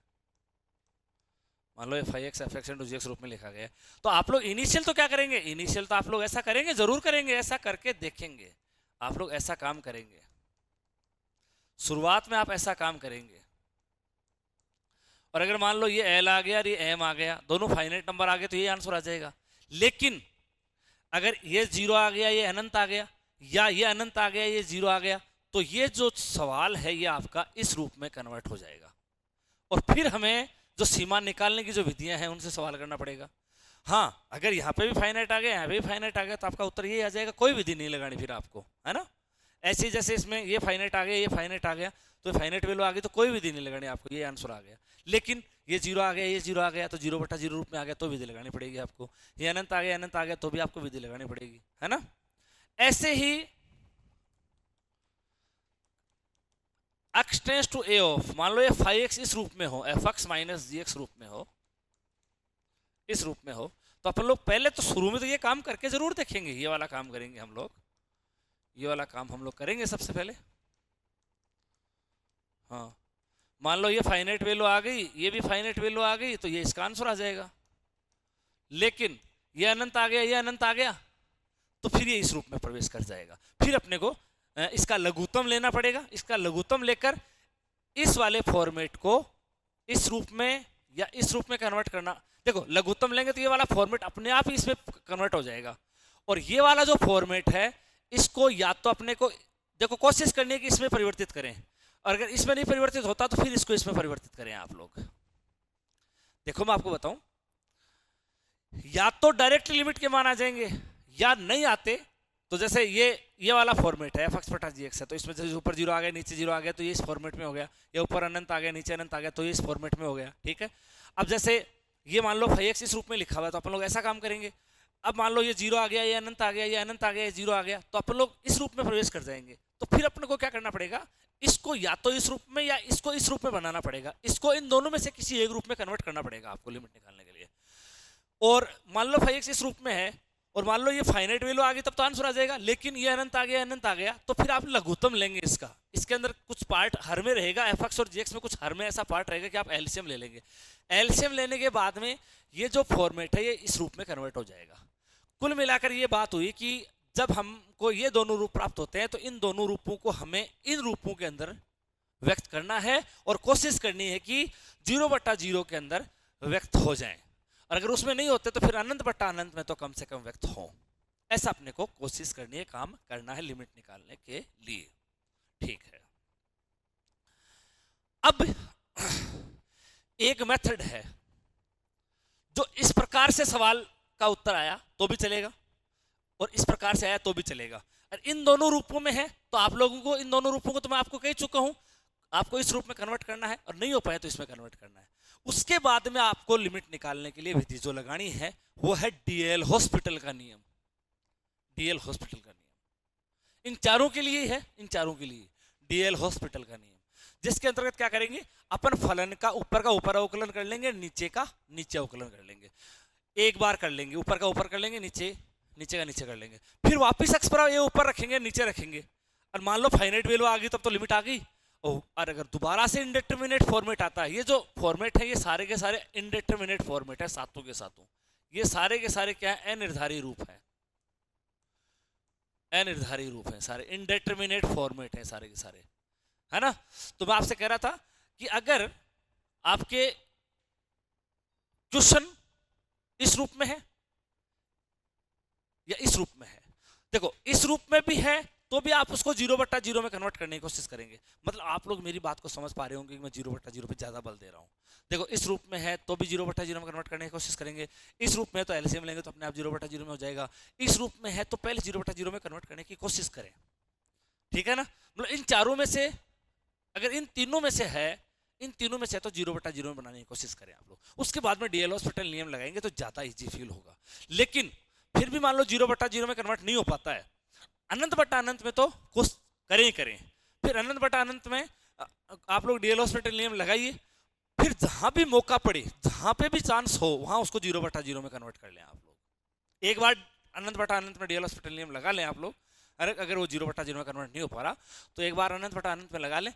मान लो phi x f x into g x रूप में लिखा गया है, तो आप लोग इनिशियल तो क्या करेंगे, इनिशियल तो आप लोग ऐसा करेंगे, जरूर करेंगे, ऐसा करके देखेंगे, आप लोग ऐसा काम करेंगे, शुरुआत में आप ऐसा काम करेंगे। और अगर मान लो ये एल आ गया और ये एम आ गया, दोनों फाइनाइट नंबर आ गए, तो ये आंसर आ जाएगा। लेकिन अगर ये 0 आ गया, ये अनंत आ गया, या ये अनंत आ गया, ये 0 आ गया, तो ये जो सवाल है ये आपका इस रूप में कन्वर्ट हो जाएगा, और फिर हमें जो सीमा निकालने की जो विधियां हैं उनसे सवाल करना पड़ेगा। हाँ, अगर यहाँ पे भी फाइनाइट आ गया, यहाँ पे भी फाइनाइट आ गया, तो आपका उत्तर ये आ जाएगा, कोई विधि नहीं लगानी फिर आपको, है ना। ऐसे जैसे इसमें ये फाइनाइट आ गया, ये फाइनाइट आ गया, तो फाइनाइट वैल्यू आ गई तो कोई विधि नहीं लगानी आपको, ये आंसर आ गया। लेकिन ये 0 आ गया, ये 0 आ गया, तो 0/0 रूप में आ गया तो विधि लगानी पड़ेगी आपको। ये अनंत आ गया, अनंत आ गया, तो भी आपको विधि लगानी पड़ेगी, है ना। ऐसे ही x tends to a of, मान लो ये फाई एक्स इस रूप में हो, f x minus g x रूप में हो, इस रूप में हो, तो अपन लोग पहले तो शुरू में तो ये काम करके जरूर देखेंगे, ये वाला काम करेंगे हम लोग, ये वाला काम हम लोग करेंगे सबसे पहले। हाँ, मान लो ये फाइनाइट वैल्यू आ गई, ये भी फाइनाइट वैल्यू आ गई, तो ये इसका आंसर आ जाएगा। लेकिन ये अनंत आ गया, ये अनंत आ गया, तो फिर ये इस रूप में प्रवेश कर जाएगा। फिर अपने को इसका लघुत्तम लेना पड़ेगा, इसका लघुत्तम लेकर इस वाले फॉर्मेट को इस रूप में या इस रूप में कन्वर्ट करना। देखो, लघुत्तम लेंगे तो ये वाला फॉर्मेट अपने आप ही इसमें कन्वर्ट हो जाएगा, और ये वाला जो फॉर्मेट है इसको या तो अपने को देखो कोशिश करनी है कि इसमें परिवर्तित करें। और अगर इसमें नहीं परिवर्तित होता तो फिर इसको इसमें परिवर्तित करें आप लोग। देखो मैं आपको बताऊं, या तो डायरेक्ट लिमिट के मान आ जाएंगे या नहीं आते तो जैसे ये वाला फॉर्मेट है fx बटा gx है, तो इसमें जैसे ऊपर जीरो आ गया नीचे जीरो आ गया तो ये इस फॉर्मेट में हो गया, या ऊपर अनंत आ गया नीचे अनंत आ गया तो ये इस फॉर्मेट में हो गया। ठीक है, अब जैसे ये मान लो x इस रूप में लिखा हुआ है तो अपन लोग ऐसा काम करेंगे। अब मान लो ये जीरो आ गया, ये अनंत आ गया, ये अनंत आ गया, ये जीरो आ गया, तो अपन लोग इस रूप में प्रवेश कर जाएंगे। तो फिर अपन को क्या करना पड़ेगा, इसको या तो इस रूप में या इसको इस रूप में बनाना पड़ेगा, इसको इन दोनों में से किसी एक रूप में कन्वर्ट करना पड़ेगा आपको लिमिट निकालने के लिए। और मान लो x इस रूप में है और मान लो ये फाइनाइट वैल्यू आ गई तब तो आंसर आ जाएगा, लेकिन ये अनंत आ गया अनंत आ गया तो फिर आप लघुत्तम लेंगे इसका, इसके अंदर कुछ पार्ट हर में रहेगा, fx और gx में कुछ हर में ऐसा पार्ट रहेगा कि आप एलसीएम ले लेंगे। एलसीएम लेने के बाद में ये जो फॉर्मेट है ये इस रूप में कन्वर्ट हो जाएगा। कुल मिलाकर ये बात हुई कि जब हमको ये दोनों रूप प्राप्त होते हैं तो इन दोनों रूपों को हमें इन रूपों के अंदर व्यक्त करना है और कोशिश करनी है कि 0/0 के अंदर व्यक्त हो जाएं, और अगर उसमें नहीं होते तो फिर अनंत बट्टा अनंत में तो कम से कम व्यक्त हो। ऐसा अपने को कोशिश करनी है, काम करना है लिमिट निकालने के लिए। ठीक है, अब एक मेथड है जो इस प्रकार से सवाल का उत्तर आया तो भी चलेगा और इस प्रकार से आया तो भी चलेगा, और इन दोनों रूपों में है तो आप लोगों को इन दोनों रूपों को तो मैं आपको कह चुका हूं, आपको इस रूप में कन्वर्ट करना है और नहीं हो पाए तो इसमें कन्वर्ट करना है। उसके बाद में आपको लिमिट निकालने के लिए विधि जो लगानी है वो है डीएल हॉस्पिटल का नियम। डीएल हॉस्पिटल का नियम इन चारों के लिए है, इन चारों के लिए डीएल हॉस्पिटल का नियम, जिसके अंतर्गत क्या करेंगे, अपन फलन का ऊपर अवकलन कर लेंगे, नीचे का नीचे अवकलन कर लेंगे। एक बार कर लेंगे, ऊपर का ऊपर कर लेंगे, नीचे का नीचे कर लेंगे, फिर वापिस एक्स पर ये ऊपर रखेंगे नीचे रखेंगे, और मान लो फाइनाइट वैल्यू आ गई तब तो लिमिट आ गई। और अगर दोबारा से इंडेटरमिनेट फॉर्मेट आता है, ये जो फॉर्मेट है ये सारे के सारे इंडेटरमिनेट फॉर्मेट है, सातों के सातों ये सारे के सारे क्या है, अनिर्धारित रूप है, अनिर्धारित रूप है, सारे इंडेटरमिनेट फॉर्मेट है सारे के सारे, है ना। तो मैं आपसे कह रहा था कि अगर आपके क्वेश्चन इस रूप में है या इस रूप में है, देखो इस रूप में भी है तो भी आप उसको 0/0 में कन्वर्ट करने की कोशिश करेंगे। मतलब आप लोग मेरी बात को समझ पा रहे होंगे कि मैं 0/0 पे ज्यादा बल दे रहा हूं। देखो इस रूप में है तो भी 0/0 में कन्वर्ट करने की कोशिश करेंगे, इस रूप में तो एलसीएम लेंगे तो अपने आप 0/0 में हो जाएगा, इस रूप में है तो पहले 0/0 में कन्वर्ट करने की कोशिश करें। ठीक है ना, मतलब इन चारों में से अगर इन तीनों में से है, इन तीनों में से तो 0/0 में बनाने की कोशिश करें आप लोग। उसके बाद में डीएल हॉस्पिटल नियम लगाएंगे तो ज्यादा इजी फील होगा। लेकिन फिर भी मान लो 0/0 में कन्वर्ट नहीं हो पाता है, अनंत बट्टा अनंत में तो कुछ करें ही करें। फिर अनंत बट्टा अनंत में आप लोग डीएल हॉस्पिटल नियम लगाइए, फिर जहां भी मौका पड़े, जहां पे भी चांस हो वहां उसको 0/0 में कन्वर्ट कर लें आप लोग। एक बार अनंत बट्टा अनंत में डीएल हॉस्पिटल नियम लगा लें आप लोग, अगर वो 0/0 में कन्वर्ट नहीं हो पा रहा तो एक बार अनंत बट्टा अनंत में लगा लें,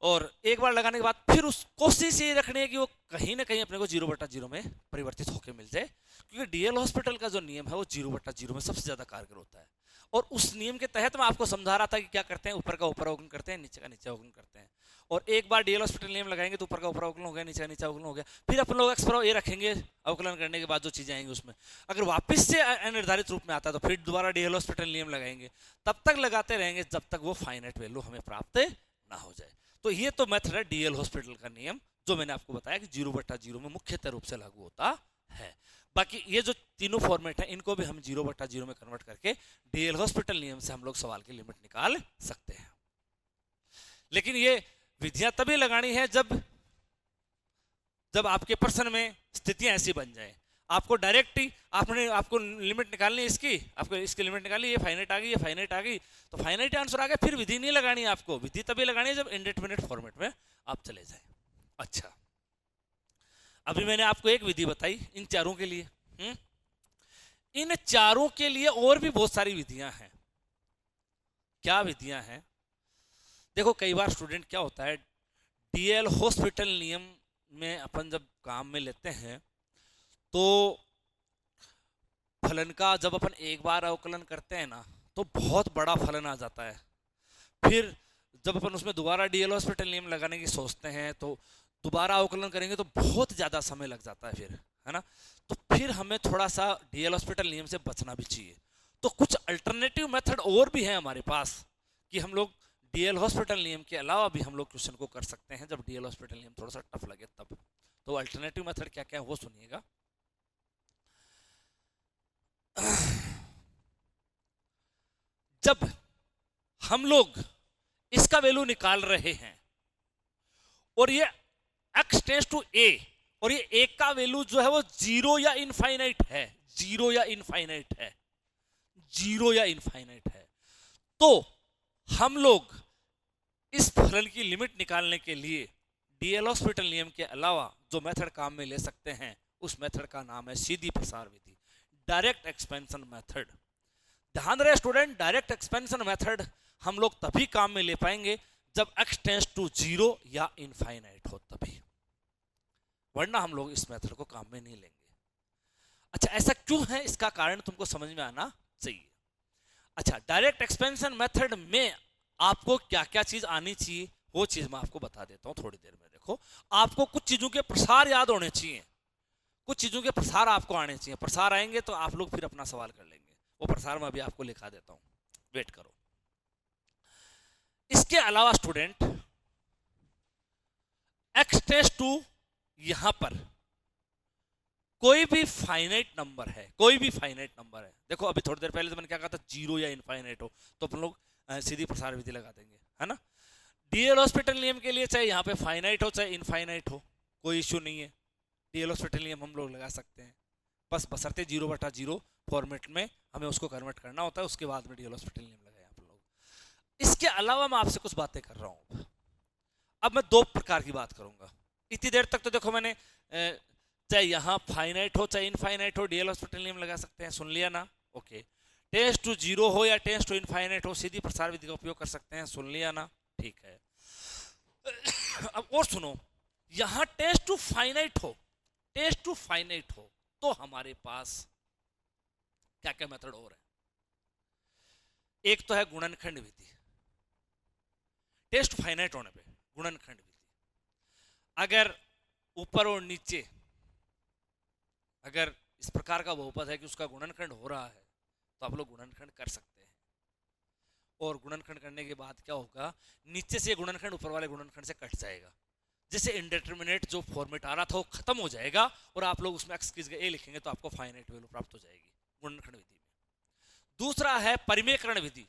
और एक बार लगाने के बाद फिर उस कोशिश ये रखनी है कि वो कहीं ना कहीं अपने को 0/0 में परिवर्तित होकर मिल जाए, क्योंकि डीएल हॉस्पिटल का जो नियम है वो 0/0 में सबसे ज्यादा कारगर होता है। और उस नियम के तहत मैं आपको समझा रहा था कि क्या करते हैं, ऊपर का ऊपर अवकलन करते हैं, नीचे का नीचे अवकलन करते हैं। और एक बार डीएल हॉस्पिटल नियम लगाएंगे तो ऊपर का ऊपर अवकलन हो गया, नीचे का नीचे अवकलन हो गया, फिर अपन लोग एक्स पर ये रखेंगे अवकलन करने के बाद जो चीजें आएंगी उसमें अगर वापस से अनिर्धारित रूप में आता है तो फिर दोबारा डीएल हॉस्पिटल नियम लगाएंगे, तब तक लगाते रहेंगे जब तक वो फाइनाइट वैल्यू हमें प्राप्त ना हो जाए। तो ये तो मेथड है डीएल हॉस्पिटल का नियम, जो मैंने आपको बताया कि 0/0 में मुख्यतः रूप से लागू होता है। बाकी ये जो तीनों फॉर्मेट है इनको भी हम 0/0 में कन्वर्ट करके डीएल हॉस्पिटल नियम से हम लोग सवाल की लिमिट निकाल सकते हैं। लेकिन ये विधियां तभी लगानी है जब आपके प्रश्न में स्थितियां ऐसी बन जाए, आपको डायरेक्ट ही आपको लिमिट निकालनी है इसकी, आपको इसकी लिमिट निकालनी, ये फाइनाइट आ गई, ये फाइनाइट आ गई तो फाइनाइट आंसर आ गया, फिर विधि नहीं लगानी है आपको। विधि तभी लगानी है जब इंडेटरमिनेट फॉर्मेट में आप चले जाए। अच्छा, अभी मैंने आपको एक विधि बताई इन चारों के लिए, इन चारों के लिए और भी बहुत सारी विधियां हैं। क्या विधियां हैं, देखो कई बार स्टूडेंट क्या होता है, डीएल हॉस्पिटल नियम में अपन जब काम में लेते हैं तो फलन का जब अपन एक बार अवकलन करते हैं ना तो बहुत बड़ा फलन आ जाता है। फिर जब अपन उसमें दोबारा डीएल हॉस्पिटल नियम लगाने की सोचते हैं तो दोबारा अवकलन करेंगे तो बहुत ज़्यादा समय लग जाता है फिर, है ना। तो फिर हमें थोड़ा सा डीएल हॉस्पिटल नियम से बचना भी चाहिए। तो कुछ अल्टरनेटिव मेथड और भी है हमारे पास कि हम लोग डीएल हॉस्पिटल नियम के अलावा भी हम लोग क्वेश्चन को कर सकते हैं जब डीएल हॉस्पिटल नियम थोड़ा सा टफ लगे तब। तो अल्टरनेटिव मेथड क्या क्या है वो सुनिएगा। जब हम लोग इसका वैल्यू निकाल रहे हैं और ये x टेंड्स टू a और ये a का वैल्यू जो है वो जीरो या इनफाइनाइट है, जीरो या इनफाइनाइट है, जीरो या इनफाइनाइट है, तो हम लोग इस फलन की लिमिट निकालने के लिए डीएल हॉस्पिटल नियम के अलावा जो मेथड काम में ले सकते हैं उस मेथड का नाम है सीधी प्रसार विधि, डायरेक्ट एक्सपेंशन मेथड। ध्यान रहे स्टूडेंट, डायरेक्ट एक्सपेंशन मेथड हम लोग तभी काम में ले पाएंगे जब x टेंड्स टू जीरो या इनफाइनाइट हो तभी, वरना हम लोग इस मेथड को काम में नहीं लेंगे। अच्छा, ऐसा क्यों है इसका कारण तुमको समझ में आना चाहिए। अच्छा, डायरेक्ट एक्सपेंशन मेथड में आपको क्या क्या चीज आनी चाहिए वो चीज मैं आपको बता देता हूं थोड़ी देर में। देखो, आपको कुछ चीजों के प्रसार याद होने चाहिए, कुछ चीजों के प्रसार आपको आने चाहिए। प्रसार आएंगे तो आप लोग फिर अपना सवाल कर लेंगे, वो प्रसार मैं अभी आपको लिखा देता हूं, वेट करो। इसके अलावा स्टूडेंट x टेंड्स टू यहां पर कोई भी फाइनाइट नंबर है, कोई भी फाइनाइट नंबर है। देखो अभी थोड़ी देर पहले तो मैंने क्या कहा था, जीरो या इनफाइनाइट हो तो अपन लोग सीधी प्रसार विधि लगा देंगे, है ना। डीएल हॉस्पिटल नियम के लिए चाहे यहाँ पे फाइनाइट हो चाहे इनफाइनाइट हो कोई इश्यू नहीं है, डीएल हॉस्पिटल नियम हम लोग लगा सकते हैं। बस बशर्ते 0/0 फॉर्मेट में हमें उसको कन्वर्ट करना होता है, उसके बाद में डीएल हॉस्पिटल नियम लगाए आप लोग। इसके अलावा मैं आपसे कुछ बातें कर रहा हूं। अब मैं दो प्रकार की बात करूंगा। इतनी देर तक तो देखो मैंने चाहे यहाँ फाइनाइट हो चाहे इनफाइनाइट हो डीएल हॉस्पिटल नियम लगा सकते हैं, सुन लिया ना। ओके, टेंड्स टू जीरो हो या टेंड्स टू इनफाइनाइट हो सीधी प्रसार विधि का उपयोग कर सकते हैं, सुन लिया ना, ठीक है। अब और सुनो, यहाँ टेंड्स टू फाइनाइट हो, टेंड्स टू फाइनाइट हो तो हमारे पास क्या क्या मेथड और है। एक तो है गुणनखंड विधि, टेंड्स टू फाइनाइट होने पे गुणनखंड विधि। अगर ऊपर और नीचे अगर इस प्रकार का बहुपद है कि उसका गुणनखंड हो रहा है तो आप लोग गुणनखंड कर सकते हैं, और गुणनखंड करने के बाद क्या होगा, नीचे से गुणनखंड ऊपर वाले गुणनखंड से कट जाएगा, जैसे इंडेटरमिनेट जो फॉर्मेट आ रहा था वो खत्म हो जाएगा और आप लोग उसमें x की जगह a लिखेंगे तो आपको फाइनाइट वैल्यू प्राप्त हो जाएगी गुणनखंड विधि में। दूसरा है परिमेयकरण विधि।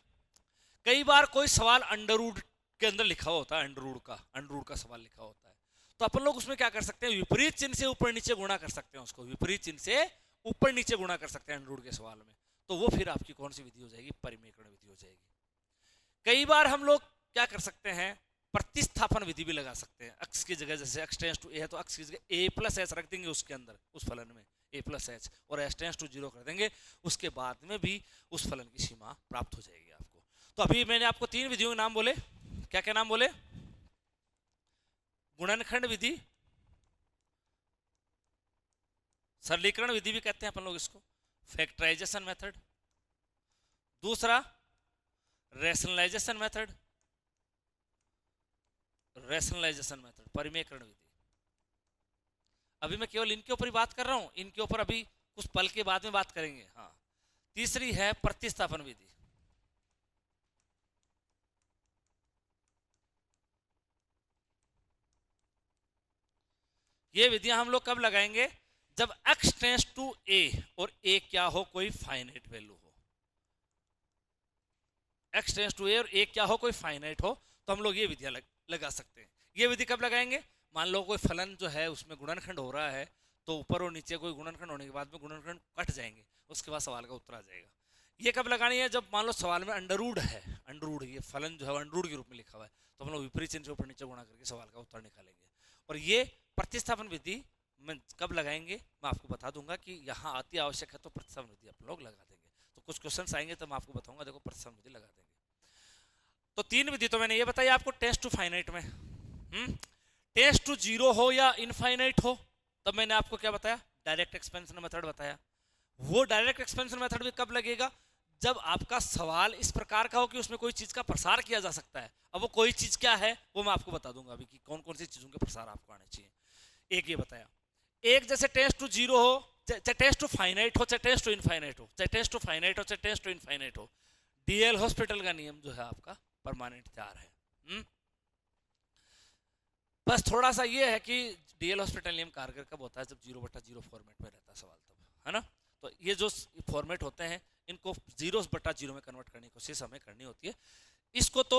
कई बार कोई सवाल अंडर रूट के अंदर लिखा हुआ होता है, अंडर रूट का सवाल लिखा होता है, तो अपन लोग उसमें क्या कर सकते हैं, विपरीत चिन्ह से ऊपर नीचे गुणा कर सकते हैं, उसको विपरीत चिन्ह से ऊपर नीचे गुणा कर सकते हैं अंडर रूट के सवाल में, तो वो फिर आपकी कौन सी विधि हो जाएगी, परिमेयकरण विधि हो जाएगी। कई बार हम लोग क्या कर सकते हैं, प्रतिस्थापन विधि भी लगा सकते हैं। x की जगह जैसे x टेंड्स टू a है तो x की जगह a प्लस h रख देंगे उसके अंदर, उस फलन में a प्लस h, और h टेंड्स टू 0 कर देंगे, उसके बाद में भी उस फलन की सीमा प्राप्त हो जाएगी आपको। तो अभी मैंने आपको तीन विधियों के नाम बोले, क्या क्या नाम बोले, गुणनखंड विधि, सरलीकरण विधि भी कहते हैं अपन लोग इसको, फैक्टराइजेशन मेथड, दूसरा रैशनलाइजेशन मेथड, परिमेयकरण विधि। अभी मैं केवल इनके ऊपर ही बात कर रहा हूं, इनके ऊपर अभी कुछ पल के बाद में बात करेंगे। हाँ, तीसरी है प्रतिस्थापन विधि। ये विधियां हम लोग कब लगाएंगे, जब x टेंड्स टू a और a क्या हो, कोई फाइनाइट वैल्यू हो। x टेंड्स टू a और a क्या हो, कोई फाइनाइट हो, तो हम लोग ये विधियां लगा सकते हैं। ये विधि कब लगाएंगे, मान लो कोई फलन जो है उसमें गुणनखंड हो रहा है तो ऊपर और नीचे कोई गुणनखंड होने के बाद में गुणनखंड कट जाएंगे, उसके बाद सवाल का उत्तर आ जाएगा। ये कब लगानी है, जब मान लो सवाल में अंडर रूट है, अंडर रूट ये फलन जो है अंडर रूट के रूप में लिखा हुआ है, तो हम लोग विपरीत चिन्ह से ऊपर नीचे गुणा करके सवाल का उत्तर निकालेंगे। और ये प्रतिस्थापन विधि में कब लगाएंगे मैं आपको बता दूंगा कि यहाँ अति आवश्यक है तो प्रतिस्थापन विधि आप लोग लगा देंगे। तो कुछ क्वेश्चंस आएंगे तो मैं आपको बताऊंगा, देखो प्रतिस्थापन विधि लगा देंगे। तो तीन विधि तो मैंने ये बताई आपको टेंड्स टू फाइनाइट में, टेंड्स टू 0 हो या इनफाइनाइट हो, तब मैंने आपको क्या बताया, डायरेक्ट एक्सपेंशन मेथड बताया। वो डायरेक्ट एक्सपेंशन मेथड भी कब लगेगा, जब आपका सवाल इस प्रकार का हो कि उसमें कोई चीज का प्रसार किया जा सकता है। अब वो कोई चीज क्या है वो मैं आपको बता दूंगा अभी कि कौन कौन सी चीजों के प्रसार आपको आने चाहिए। एक ये बताया, एक जैसे टेंड्स टू 0 हो, चाहे टेंड्स टू फाइनाइट हो, चाहे टेंड्स टू इनफाइनाइट हो, चाहे टेंड्स टू फाइनाइट हो, चाहे टेंड्स टू इनफाइनाइट हो, डीएल हॉस्पिटल का नियम जो है आपका परमानेंट तैयार है। हम्म? बस थोड़ा सा ये है कि डीएल हॉस्पिटल नियम कारगर कब होता है, जब 0/0 फॉर्मेट में रहता है सवाल, तब, है ना। तो ये जो फॉर्मेट होते हैं इनको 0/0 में कन्वर्ट करने की कोशिश हमें करनी होती है। इसको तो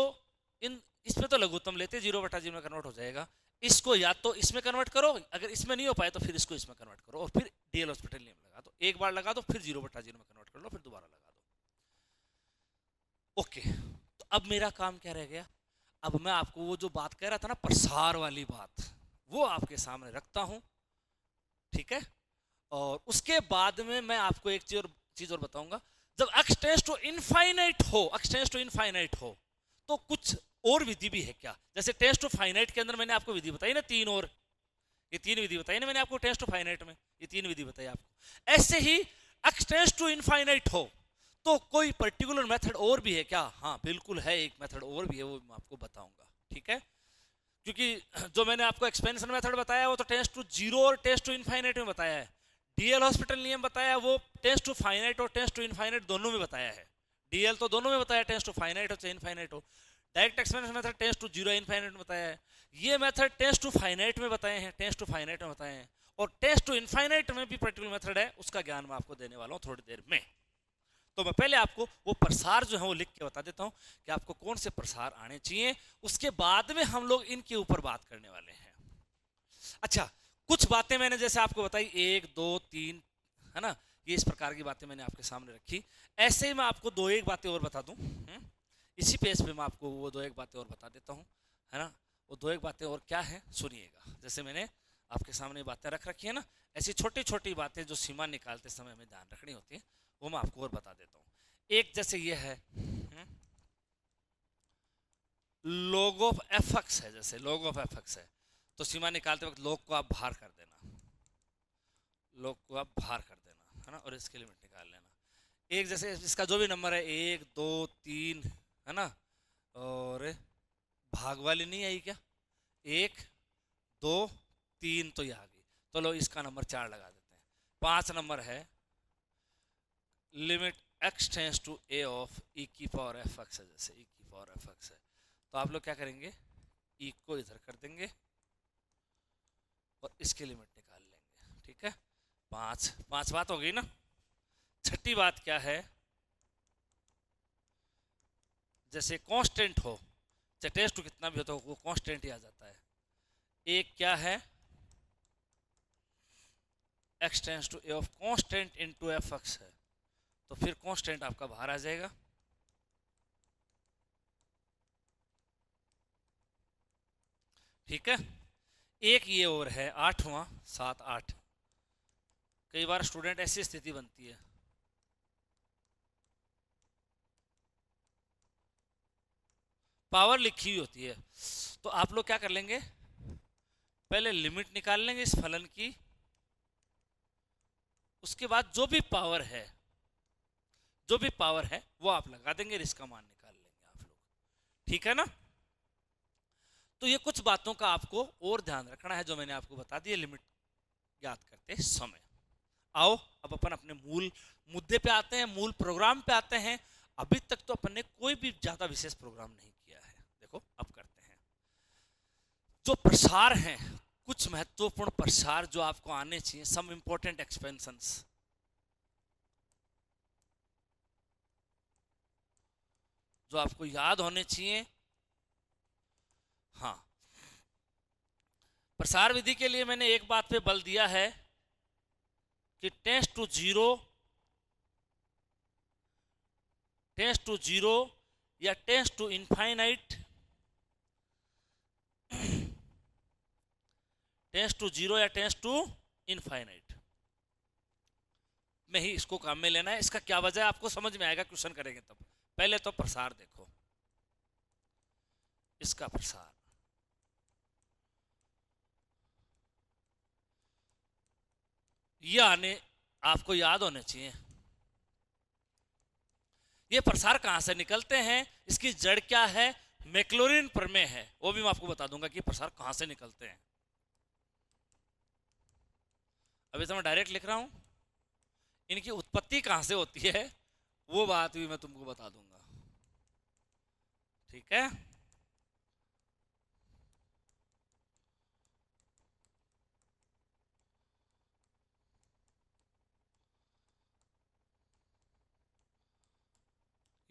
इसमें तो लघुत्तम लेते 0/0 में कन्वर्ट हो जाएगा। इसको या तो इसमें कन्वर्ट करो, अगर इसमें नहीं हो पाए तो फिर इसको इसमें कन्वर्ट करो, और फिर डीएल हॉस्पिटल नियम लगा दो। एक बार लगा दो, फिर 0/0 में कन्वर्ट कर लो, फिर दोबारा लगा दो। ओके, तो अब मेरा काम क्या रह गया? अब मैं आपको वो जो बात कह रहा था ना, प्रसार वाली बात, वो आपके सामने रखता हूं, ठीक है। और उसके बाद में मैं आपको एक चीज और बताऊंगा। जब x टेंस टू इनफाइनाइट हो, x टेंस टू इनफाइनाइट हो, तो कुछ और विधि भी है क्या? जैसे टेंस टू फाइनाइट के अंदर मैंने आपको विधि बताई ना, तीन, और ये तीन विधि बताई ना मैंने आपको टेंस टू फाइनाइट में, ये तीन विधि बताई आपको। ऐसे ही x टेंस टू इनफाइनाइट हो तो कोई पर्टिकुलर मेथड और भी है क्या? हाँ बिल्कुल है, एक मेथड और भी है, वो मैं आपको बताऊंगा, ठीक है। क्योंकि जो मैंने आपको एक्सपेंशन मेथड बताया वो तो टेंस टू 0 और टेंस टू इनफाइनाइट में बताया है। डीएल हॉस्पिटल नियम बताया वो टेंस टू फाइनाइट और टेंस टू इनफाइनाइट दोनों में बताया है। डीएल तो दोनों में बताया, टेंस टू फाइनाइट हो चाहे इनफाइनाइट हो। Direct expansion method tends to 0 infinite में बताया है। ये मेथड टेंस टू फाइनाइट में बताए हैं, टेंस टू फाइनाइट में बताए हैं, और टेंस टू इनफाइनाइट में भी पर्टिकुलर मेथड है, उसका ज्ञान मैं आपको देने वाला हूँ थोड़ी देर में। तो मैं पहले आपको वो प्रसार जो है वो लिख के बता देता हूं कि आपको कौन से प्रसार आने चाहिए, उसके बाद में हम लोग इनके ऊपर बात करने वाले हैं। अच्छा, कुछ बातें मैंने जैसे आपको बताई 1 2 3, है ना, ये इस प्रकार की बातें मैंने आपके सामने रखी। ऐसे ही मैं आपको दो एक बातें और बता दूं, इसी पेज पे मैं आपको वो दो एक बातें और बता देता हूं, है ना। वो दो एक बातें और क्या है सुनिएगा। जैसे मैंने आपके सामने बातें रख रखी है ना, ऐसी छोटी छोटी बातें जो सीमा निकालते समय हमें ध्यान रखनी होती है, वो मैं आपको और बता देता हूँ। एक जैसे ये है log ऑफ fx है, जैसे log ऑफ fx है, तो सीमा निकालते वक्त log को आप बाहर कर देना, log को आप बाहर कर देना, है ना, और इसकी लिमिट निकाल लेना। एक जैसे इसका जो भी नंबर है 1 2 3, है ना, और भाग वाली नहीं आई क्या, 1 2 3, तो ये आ गई, तो लो इसका नंबर 4 लगा देते हैं। 5 नंबर है limit x tends to a of e की पावर fx है, जैसे e की पावर fx है, तो आप लोग क्या करेंगे, e को इधर कर देंगे और इसकी लिमिट निकाल लेंगे, ठीक है। पांच बात हो गई ना। छठी बात क्या है, जैसे कांस्टेंट हो, चाहे टेंस टू कितना भी हो तो वो कांस्टेंट ही आ जाता है। एक क्या है, x tends to a of constant into fx है, तो फिर कांस्टेंट आपका बाहर आ जाएगा, ठीक है। एक ये और है 8वां 7 8, कई बार स्टूडेंट ऐसी स्थिति बनती है, पावर लिखी हुई होती है, तो आप लोग क्या कर लेंगे, पहले लिमिट निकाल लेंगे इस फलन की, उसके बाद जो भी पावर है, जो भी पावर है वो आप लगा देंगे और इसका मान निकाल लेंगे आप लोग, ठीक है ना। तो ये कुछ बातों का आपको और ध्यान रखना है जो मैंने आपको बता दिया लिमिट याद करते समय। आओ अब अपन अपने मूल मुद्दे पे आते हैं, मूल प्रोग्राम पे आते हैं। अभी तक तो अपन ने कोई भी ज्यादा विशेष प्रोग्राम नहीं किया है, देखो अब करते हैं। जो प्रसार हैं, कुछ महत्वपूर्ण प्रसार जो आपको आने चाहिए, सम इंपॉर्टेंट एक्सपेंशंस, जो आपको याद होने चाहिए। हाँ, प्रसार विधि के लिए मैंने एक बात पे बल दिया है कि टेंस टू 0 या tends to infinite, tends to 0 या टेंस टू इनफाइनाइट में ही इसको काम में लेना है। इसका क्या वजह है आपको समझ में आएगा, क्वेश्चन करेंगे तब। पहले तो प्रसार देखो, इसका प्रसार ये आने आपको याद होने चाहिए। ये प्रसार कहां से निकलते हैं, इसकी जड़ क्या है, मैक्लॉरिन प्रमेय है, वो भी मैं आपको बता दूंगा कि प्रसार कहां से निकलते हैं। अभी तो मैं डायरेक्ट लिख रहा हूं, इनकी उत्पत्ति कहां से होती है वो बात भी मैं तुमको बता दूंगा, ठीक है।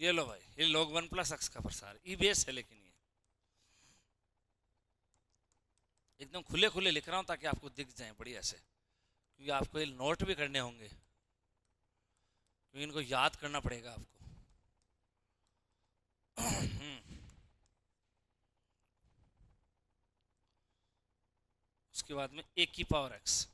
ये लो भाई, ये log 1 प्लस एक्स का प्रसार ई बेस है, लेकिन ये एकदम खुले खुले लिख रहा हूँ ताकि आपको दिख जाए बढ़िया से, क्योंकि आपको ये नोट भी करने होंगे, क्योंकि इनको याद करना पड़ेगा आपको। उसके बाद में ए की पावर एक्स,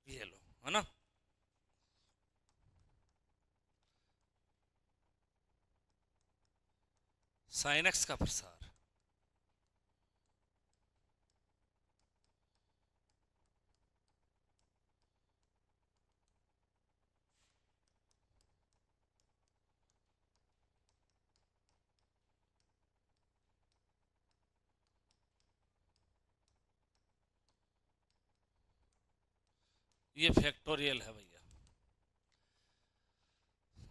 ये लो, है ना। साइन एक्स का प्रसार, ये फैक्टोरियल है भैया।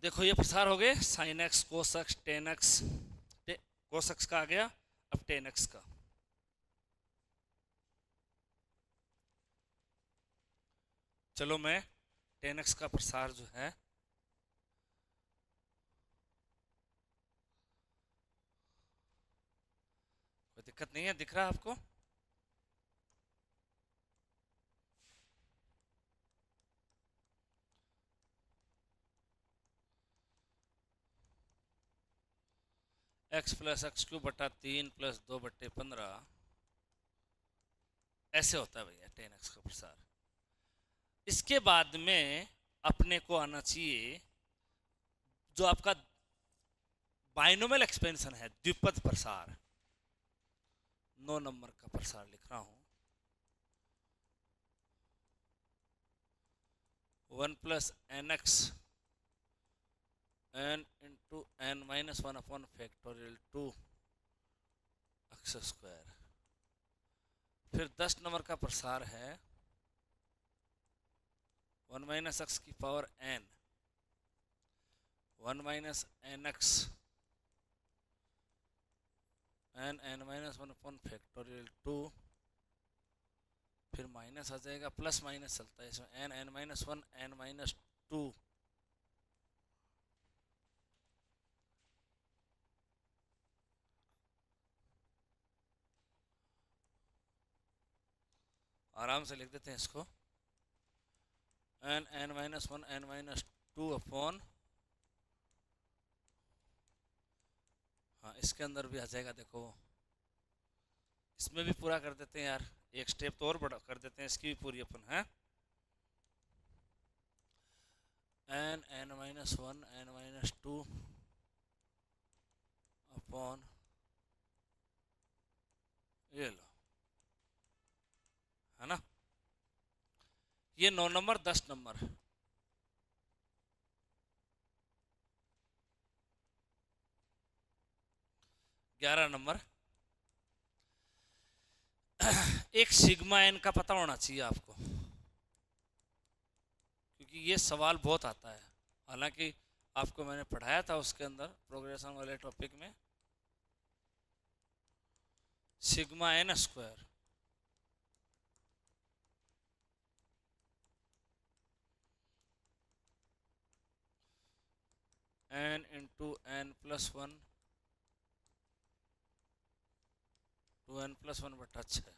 देखो ये प्रसार हो गए, sine x, cos x, ten x, cos x का आ गया, अब टेन एक्स का। चलो मैं टेन एक्स का प्रसार जो है, कोई दिक्कत नहीं है, दिख रहा है आपको? एक्स प्लस एक्स क्यूब बटा 3 प्लस 2/15, ऐसे होता है भैया टेन एक्स का प्रसार। इसके बाद में अपने को आना चाहिए जो आपका बाइनोमियल एक्सपेंशन है, द्विपद प्रसार। 9 नंबर का प्रसार लिख रहा हूं, 1 + nx n into n-1/2 x square. फिर 10 नंबर का प्रसार है 1 - x की पावर n, 1 - nx n-1/2, फिर माइनस आ जाएगा, प्लस माइनस चलता है इसमें, n-1 n-2, आराम से लिख देते हैं इसको, n-1 n-2 अपॉन, हाँ इसके अंदर भी आ जाएगा, देखो इसमें भी पूरा कर देते हैं यार, एक स्टेप तो और बड़ा कर देते हैं, इसकी भी पूरी अपन है, n-1 n-2 अपॉन, ये लो, है ना। ये 9 नंबर, 10 नंबर, 11 नंबर। एक सिग्मा एन का पता होना चाहिए आपको, क्योंकि ये सवाल बहुत आता है, हालांकि आपको मैंने पढ़ाया था उसके अंदर प्रोग्रेशन वाले टॉपिक में, sigma n square n into n+1 2n+1/6,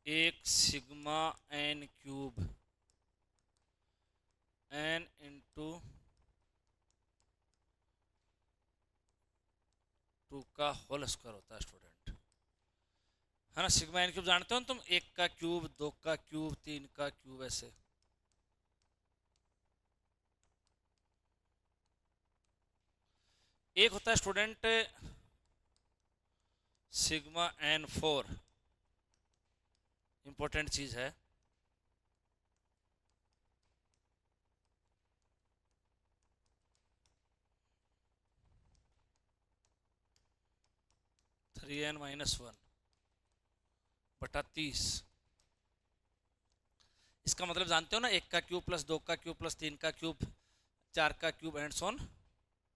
एक sigma n cube n into 2 का होल स्क्वायर होता है स्टूडेंट, है ना। सिग्मा n क्यूब जानते हो तुम, 1 का क्यूब, 2 का क्यूब, 3 का क्यूब, ऐसे। एक होता है स्टूडेंट सिग्मा n4, इंपॉर्टेंट चीज है, (3n - 1/30), इसका मतलब जानते हो ना, 1 का क्यूब प्लस 2 का क्यूब प्लस 3 का क्यूब 4 का cube and so on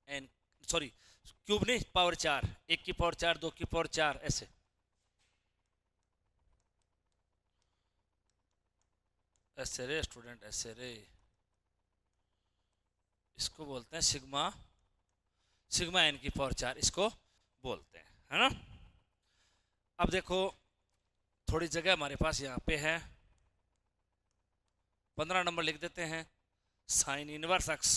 n, sorry cube नहीं, पावर 4, 1 की पावर 4, 2 की पावर 4, ऐसे। ऐसे रे स्टूडेंट, ऐसे रे। इसको बोलते हैं सिग्मा, सिग्मा एन की पावर 4 इसको बोलते हैं, है ना। अब देखो थोड़ी जगह हमारे पास यहाँ पे है, 15 नंबर लिख देते हैं। Sine inverse x,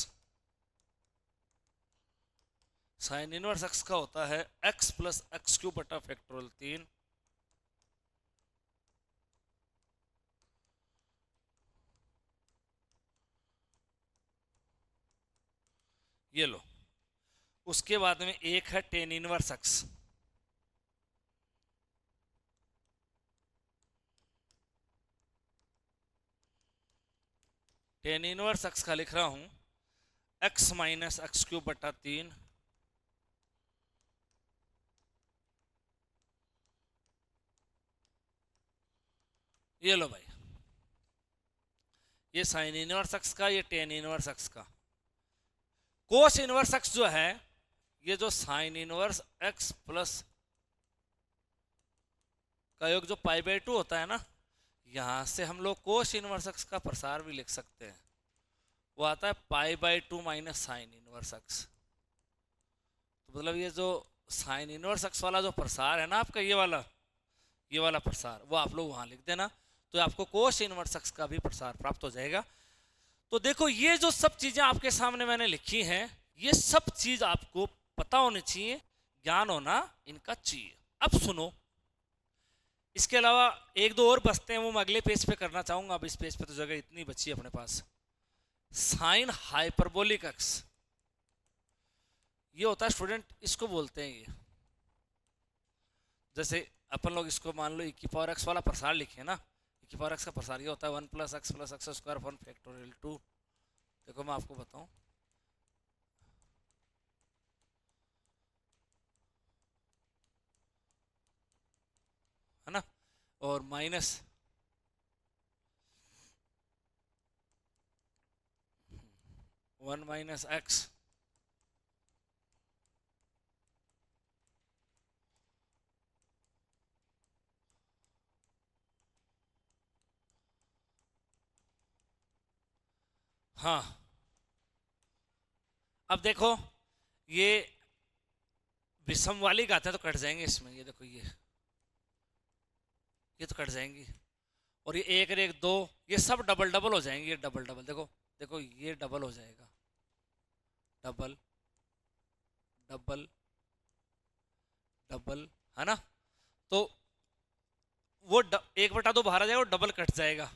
sine inverse x का होता है एक्स प्लस एक्स क्यूब बटा फैक्टोरियल 3, ये लो। उसके बाद में एक है tan inverse x, tan inverse x का लिख रहा हूं एक्स माइनस एक्स क्यूब बटा 3, ये लो भाई, ये साइन इनवर्स एक्स का, ये टेन इनवर्स एक्स का। कोस इनवर्स एक्स जो है, ये जो साइन इनवर्स एक्स प्लस का योग जो पाई बाई 2 होता है ना, यहां से हम लोग कोस इनवर्स एक्स का प्रसार भी लिख सकते हैं। वो आता है pi by 2 minus sine inverse x. तो मतलब ये जो साइन इनवर्स एक्स वाला जो प्रसार है ना आपका, ये वाला प्रसार, वो आप लोग वहां लिख देना, तो आपको कोस इनवर्स एक्स का भी प्रसार प्राप्त हो जाएगा। तो देखो ये जो सब चीजें आपके सामने मैंने लिखी हैं, ये सब चीज आपको पता होनी चाहिए, ज्ञान होना इनका चाहिए। अब सुनो, इसके अलावा एक दो और बचते हैं, वो मैं अगले पेज पे करना चाहूंगा, अब इस पेज पे तो जगह इतनी बची है अपने पास। साइन हाइपरबोलिक एक्स, ये होता है स्टूडेंट, इसको बोलते हैं ये, जैसे अपन लोग इसको मान लो e की पावर एक्स वाला प्रसार लिखे ना, e की पावर एक्स का प्रसार ये होता है 1 प्लस एक्स स्क्वायर 1 फैक्टोरियल 2। देखो मैं आपको बताऊं, है ना, और माइनस 1 माइनस एक्स हाँ। अब देखो ये विषम वाली गाते तो कट जाएंगे इसमें, ये देखो ये तो कट जाएंगी, और ये एक और एक दो, ये सब डबल डबल हो जाएंगे, ये डबल डबल, देखो देखो ये डबल हो जाएगा, डबल डबल डबल, है ना। तो वो एक बटा दो बाहर आ जाएगा, वो डबल कट जाएगा।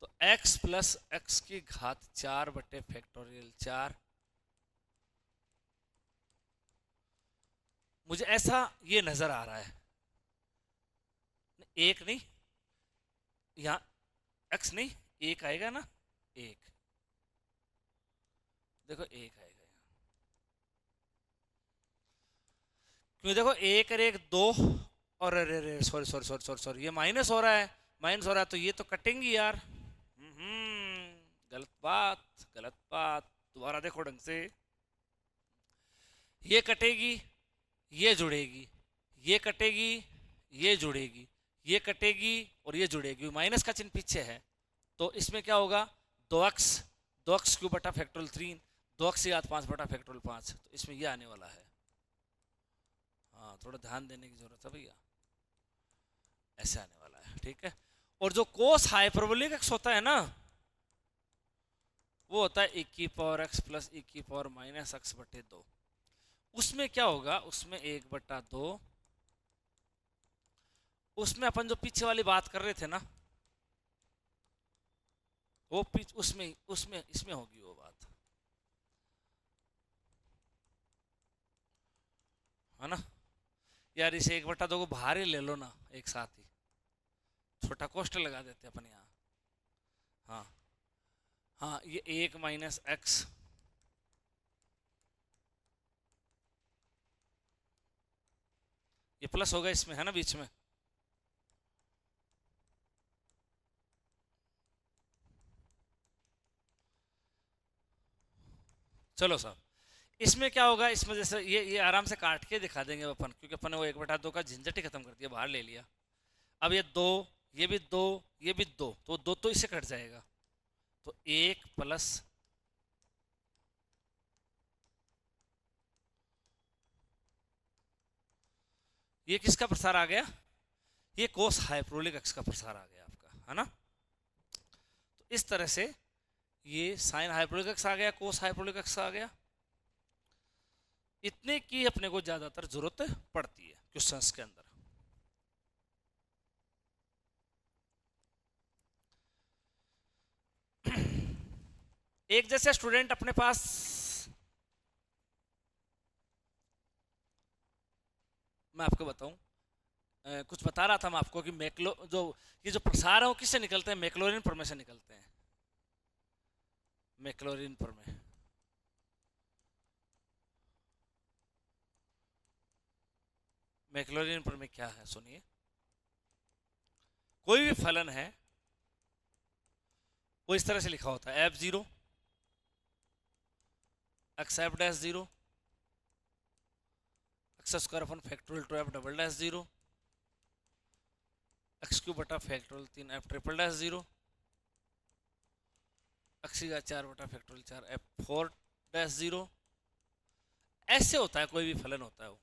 तो x प्लस एक्स की घात 4 बटे फैक्टोरियल 4, मुझे ऐसा ये नजर आ रहा है, एक नहीं, यहां x नहीं, एक आएगा ना, एक, देखो एक आएगा यहाँ, क्यों, देखो एक और एक दो, और अरे अरे sorry sorry sorry sorry sorry, ये माइनस हो रहा है, माइनस हो रहा है, तो ये तो कटेंगी यार। गलत बात, गलत बात, दोबारा देखो ढंग से, ये कटेगी, ये जुड़ेगी, ये कटेगी, ये जुड़ेगी, ये कटेगी और ये जुड़ेगी, माइनस का चिन्ह पीछे है, तो इसमें क्या होगा, 2x, 2x क्यूब बटा फैक्टोरियल 3, 2x याद 5 बटा फैक्टोरियल 5, तो इसमें ये आने वाला है। हाँ थोड़ा ध्यान देने की जरूरत है भैया, ऐसे आने वाला है, ठीक है। और जो कोस हाइपरबोलिक एक्स होता है ना, वो होता है e की पावर x प्लस e की पावर माइनस एक्स बटे 2। उसमें क्या होगा, उसमें 1/2, उसमें अपन जो पीछे वाली बात कर रहे थे ना, वो उसमें उसमें इसमें होगी वो बात, है ना। यार इसे 1/2 को बाहर ही ले लो ना, एक साथ ही छोटा कोष्ट लगा देते अपन यहाँ। हाँ हाँ, ये 1 माइनस एक्स, ये प्लस होगा इसमें, है ना, बीच में, चलो साहब, इसमें क्या होगा, इसमें जैसे ये आराम से काट के दिखा देंगे अपन, क्योंकि अपन ने वो 1/2 का झंझट ही खत्म कर दिया, बाहर ले लिया। अब ये दो, ये भी दो, ये भी दो, तो दो तो इससे कट जाएगा, तो 1 प्लस ये किसका प्रसार आ गया, ये कोस हाइपरबोलिक अक्ष का प्रसार आ गया आपका, है ना। तो इस तरह से ये साइन हाइपरबोलिक अक्ष आ गया, कोस हाइपरबोलिक अक्ष आ गया। इतने की अपने को ज्यादातर जरूरत पड़ती है क्वेश्चंस के अंदर। एक जैसे स्टूडेंट अपने पास मैं आपको बताऊं, कुछ बता रहा था मैं आपको कि ये जो प्रसार है वो किससे निकलते हैं, मैक्लोरिन पर में से निकलते हैं, मैक्लोरिन पर में। मैक्लोरिन पर में क्या है सुनिए, कोई भी फलन है वो इस तरह से लिखा होता है, f0 x f dash 0 x square अपन factorial 2f double dash 0 x cube बटा factorial 3f triple dash 0 x का 4 बटा फैक्टोरियल 4f4 डैश 0। ऐसे होता है, कोई भी फलन होता है वो।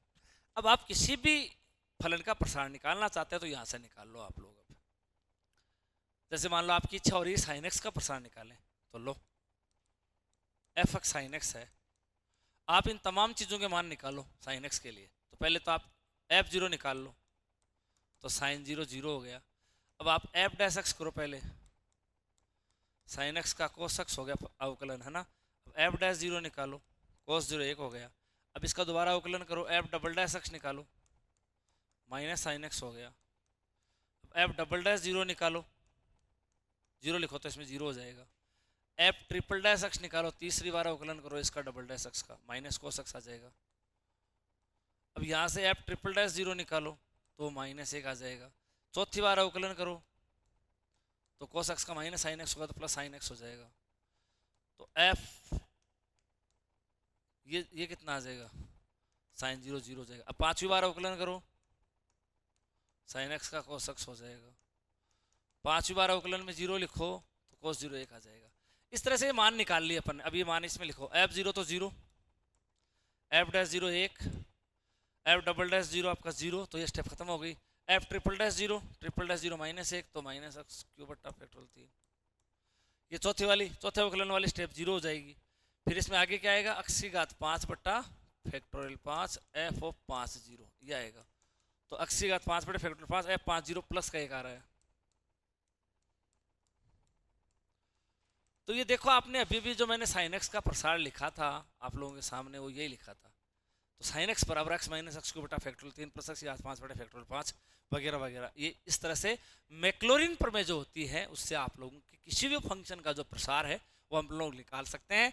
अब आप किसी भी फलन का प्रसार निकालना चाहते हैं तो यहां से निकाल लो आप लोग। अब जैसे मान लो आपकी इच्छा हो रही है साइन एक्स का प्रसार निकालें, तो लो एफ एक्स साइन एक्स है, आप इन तमाम चीज़ों के मान निकालो साइन एक्स के लिए। तो पहले तो आप f0 निकाल लो, तो साइन 0 0 हो गया। अब आप f डैश एक्स करो पहले, साइन एक्स का कोस एक्स हो गया अवकलन, है ना। अब f डैश 0 निकालो, कोस 0 1 हो गया। अब इसका दोबारा अवकलन करो, f डबल डैश एक्स निकालो, माइनस साइन एक्स हो गया। अब f डबल डैश 0 निकालो, 0 लिखो तो इसमें 0 हो जाएगा। f ट्रिपल डैश एक्स निकालो, तीसरी बार अवकलन करो इसका डबल डैश एक्स का, माइनस कोस एक्स आ जाएगा। अब यहाँ से f ट्रिपल डैश 0 निकालो तो माइनस 1 आ जाएगा। चौथी बार अवकलन करो तो कोस एक्स का माइनस साइन एक्स होगा तो प्लस साइन एक्स हो जाएगा। तो f ये कितना आ जाएगा, साइन 0 0 हो जाएगा। अब पांचवी बार अवकलन करो, साइन एक्स का कोस एक्स हो जाएगा। पांचवी बार अवकलन में 0 लिखो तो कोस 0 1 आ जाएगा। इस तरह से ये मान निकाल लिए अपन। अब ये मान इसमें लिखो, f0 तो 0, f dash 0 1, f double dash 0 आपका 0, तो ये स्टेप खत्म हो गई। f triple dash 0, triple dash 0 minus 1, तो माइनस एक्स क्यूब बटा फैक्टोरियल 3। ये चौथे अवकलन वाली स्टेप 0 हो जाएगी। फिर इसमें आगे क्या आएगा, x की घात 5 बटा फैक्टोरियल 5 f ऑफ 5 0 ये आएगा। तो x की घात 5 बटे फैक्टोरियल 5 f 5 0 प्लस का 1 आ रहा है। तो ये देखो आपने अभी भी जो मैंने साइन एक्स का प्रसार लिखा था आप लोगों के सामने, वो यही लिखा था। तो साइन एक्स बराबर एक्स माइनस एक्स को बटा फैक्टोरियल 3 प्लस एक्स 5 बटा फैक्टोरियल 5 वगैरह वगैरह। ये इस तरह से मैक्लोरिन प्रमेय जो होती है उससे आप लोगों के किसी भी फंक्शन का जो प्रसार है वो हम लोग निकाल सकते हैं।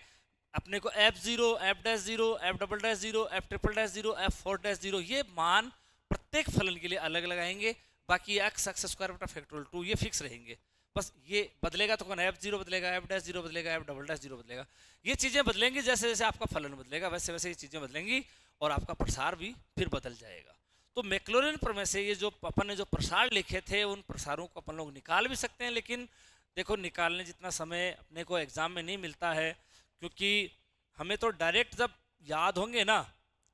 अपने को f0, f dash 0, f double dash 0, f triple dash 0, f4 dash 0 ये मान प्रत्येक फलन के लिए अलग अलग आएंगे। बाकी x एक्स स्क्वायर बटा फैक्टोरियल 2 ये फिक्स रहेंगे। बस ये बदलेगा तो कौन, f0 बदलेगा, f डैश 0 बदलेगा, f डबल डैश 0 बदलेगा। ये चीज़ें बदलेंगी जैसे जैसे आपका फलन बदलेगा, वैसे वैसे ये चीज़ें बदलेंगी और आपका प्रसार भी फिर बदल जाएगा। तो मैक्लोरिन प्रमेय से ये जो अपन ने जो प्रसार लिखे थे उन प्रसारों को अपन लोग निकाल भी सकते हैं, लेकिन देखो निकालने जितना समय अपने को एग्जाम में नहीं मिलता है, क्योंकि हमें तो डायरेक्ट जब याद होंगे ना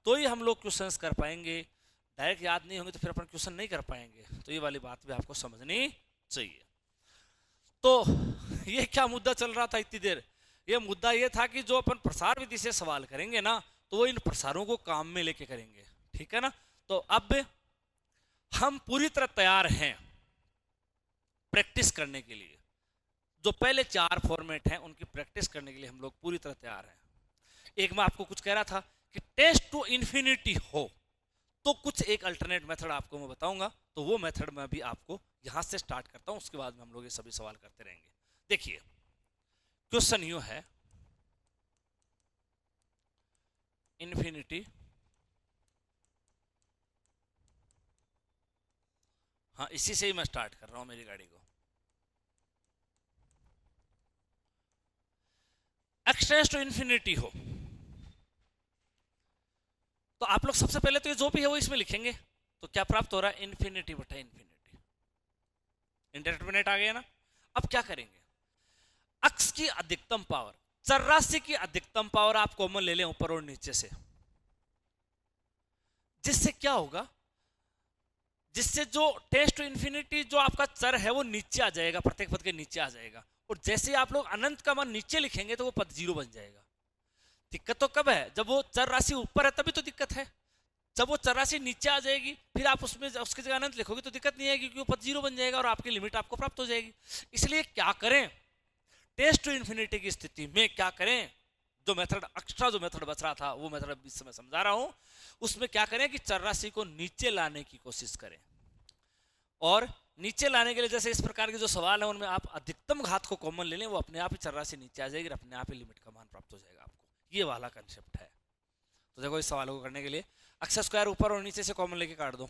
तो ही हम लोग क्वेश्चंस कर पाएंगे, डायरेक्ट याद नहीं होंगे तो फिर अपन क्वेश्चन नहीं कर पाएंगे। तो ये वाली बात भी आपको समझनी चाहिए। तो ये क्या मुद्दा चल रहा था इतनी देर, ये मुद्दा ये था कि जो अपन प्रसार विधि से सवाल करेंगे ना तो वो इन प्रसारों को काम में लेके करेंगे, ठीक है ना। तो अब हम पूरी तरह तैयार हैं प्रैक्टिस करने के लिए। जो पहले 4 फॉर्मेट हैं उनकी प्रैक्टिस करने के लिए हम लोग पूरी तरह तैयार हैं। एक मैं आपको कुछ कह रहा था कि टेस्ट टू इन्फिनिटी हो तो कुछ एक अल्टरनेट मेथड आपको मैं बताऊंगा, तो वो मेथड मैं भी आपको यहां से स्टार्ट करता हूं, उसके बाद में हम लोग ये सभी सवाल करते रहेंगे। देखिए क्वेश्चन यूं है, इन्फिनिटी, हाँ इसी से ही मैं स्टार्ट कर रहा हूं मेरी गाड़ी को। एक्स टेंड्स टू इन्फिनिटी हो तो आप लोग सबसे पहले तो ये जो भी है वो इसमें लिखेंगे, तो क्या प्राप्त हो रहा है, इन्फिनिटी बटा इन्फिनिटी, इंडेटरमिनेट आ गया ना। अब क्या करेंगे, अक्स की अधिकतम पावर, चरराशि की अधिकतम पावर आप कॉमन ले लें ऊपर और नीचे से, जिससे क्या होगा, जिससे जो टेस्ट टू इन्फिनिटी जो आपका चर है वो नीचे आ जाएगा, प्रत्येक पद के नीचे आ जाएगा, और जैसे ही आप लोग अनंत का मान नीचे लिखेंगे तो वो पद जीरो बन जाएगा। दिक्कत तो कब है, जब वो चर राशि ऊपर है तभी तो दिक्कत है। जब वो चर राशि नीचे आ जाएगी फिर आप उसमें उसकी जगह अनंत लिखोगे तो दिक्कत नहीं आएगी, क्योंकि वो पद जीरो बन जाएगा और आपकी लिमिट आपको प्राप्त हो जाएगी। इसलिए क्या करें, टेस्ट टू इन्फिनिटी की स्थिति में क्या करें, जो मेथड एक्स्ट्रा जो मेथड बच रहा था वो मेथड इस समय समझा रहा हूं, उसमें क्या करें कि चर राशि को नीचे लाने की कोशिश करें। और नीचे लाने के लिए जैसे इस प्रकार के जो सवाल है उनमें आप अधिकतम घात को कॉमन ले लें, वो अपने आप ही चर राशि नीचे आ जाएगी, अपने आप ही लिमिट का मान प्राप्त हो जाएगा आपको। ये वाला कंसेप्ट है। तो देखो इस सवालों को करने के लिए अक्स स्क्वायर ऊपर और नीचे से कॉमन लेके काट दो।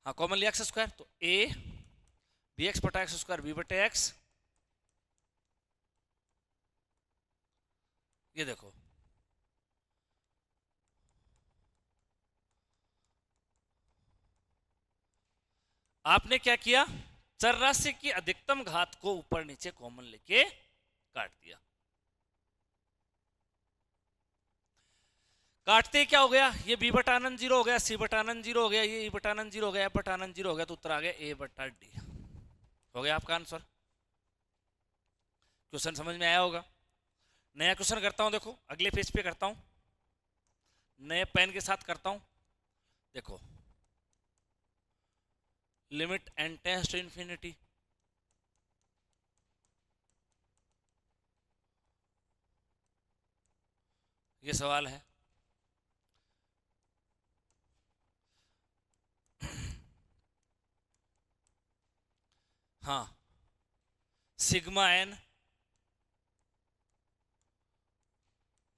हाँ कॉमन लिया एक्स स्क्वायर, तो ए बी एक्स बटा एक्स स्क्वायर बी बटे एक्स, ये देखो आपने क्या किया, चर राशि की अधिकतम घात को ऊपर नीचे कॉमन लेके काट दिया। काटते ही क्या हो गया, ये बी बटा अनंत जीरो हो गया, सी बटा अनंत जीरो हो गया, ये ई बटा अनंत जीरो हो गया, एफ बटा अनंत जीरो हो गया, तो उत्तर आ गया ए बटा डी। हो गया आपका आंसर। क्वेश्चन समझ में आया होगा। नया क्वेश्चन करता हूं, देखो अगले पेज पे करता हूं, नए पेन के साथ करता हूं। देखो limit n tends to infinity, ये सवाल है। हाँ सिग्मा एन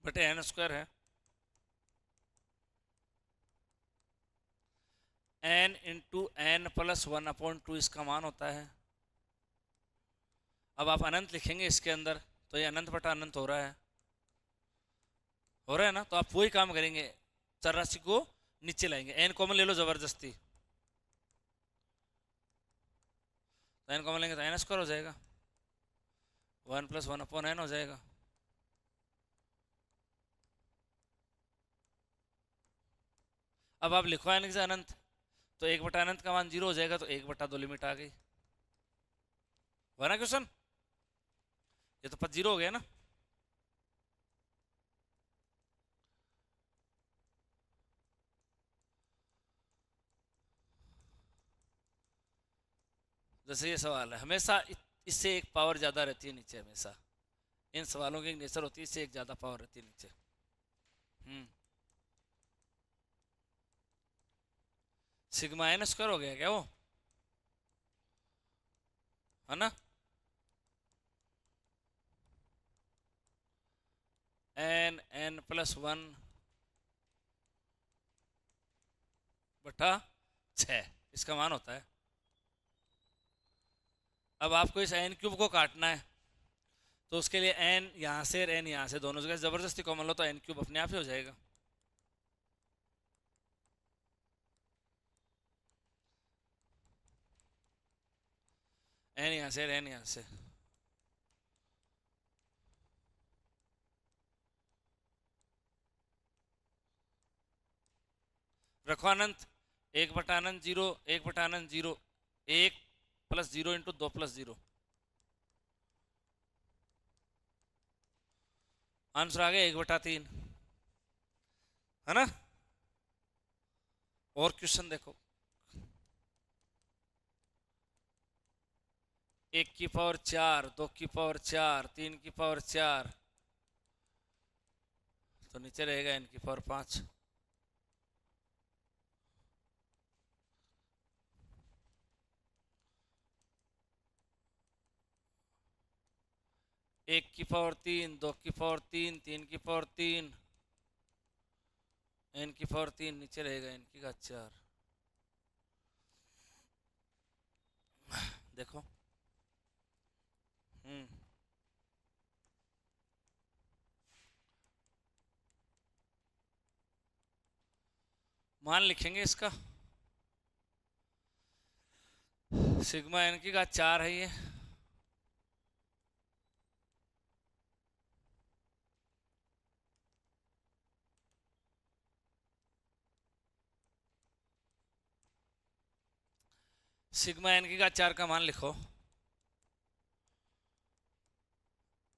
बटे एन स्क्वायर है, n into n plus one upon two इसका मान होता है। अब आप अनंत लिखेंगे इसके अंदर, तो ये अनंत बटा अनंत हो रहा है, हो रहा है ना। तो आप वही काम करेंगे, चर राशि को नीचे लाएंगे, एन कॉमन ले लो जबरदस्ती, तो एन कॉमन लेंगे तो एन स्क्वायर हो जाएगा, one plus one upon n हो जाएगा। अब आप लिखो एन से अनंत, तो एक बटा अनंत का मान जीरो हो जाएगा, तो एक बटा दो लिमिट आ गई, हुआ ना क्वेश्चन। ये तो पद जीरो हो गया ना। जैसे ये सवाल है, हमेशा इससे एक पावर ज्यादा रहती है नीचे, हमेशा इन सवालों की नेचर होती है, इससे एक ज्यादा पावर रहती है नीचे। सिग्मा एन स्क्वायर हो गया क्या वो, है ना, एन एन प्लस वन बटा छ इसका मान होता है। अब आपको इस एन क्यूब को काटना है, तो उसके लिए एन यहाँ से और एन यहाँ से दोनों जगह जबरदस्ती कॉमन लो, तो एन क्यूब अपने आप ही हो जाएगा। एन यहाँ से और एन यहाँ से, रखो अनंत, एक बटा अनंत जीरो, एक बटा अनंत जीरो, एक प्लस जीरो इंटू दो प्लस जीरो, आंसर आ गया एक बटा तीन, है ना। और क्वेश्चन देखो, एक की पावर चार, दो की पावर चार, तीन की पावर चार, तो नीचे रहेगा एन की पावर पांच। एक की पावर तीन, दो की पावर तीन, तीन की पावर तीन, एन की पावर तीन, नीचे रहेगा एन की घात चार। देखो मान लिखेंगे इसका, सिग्मा एन की घात 4 है ये, सिग्मा एन की घात 4 का मान लिखो,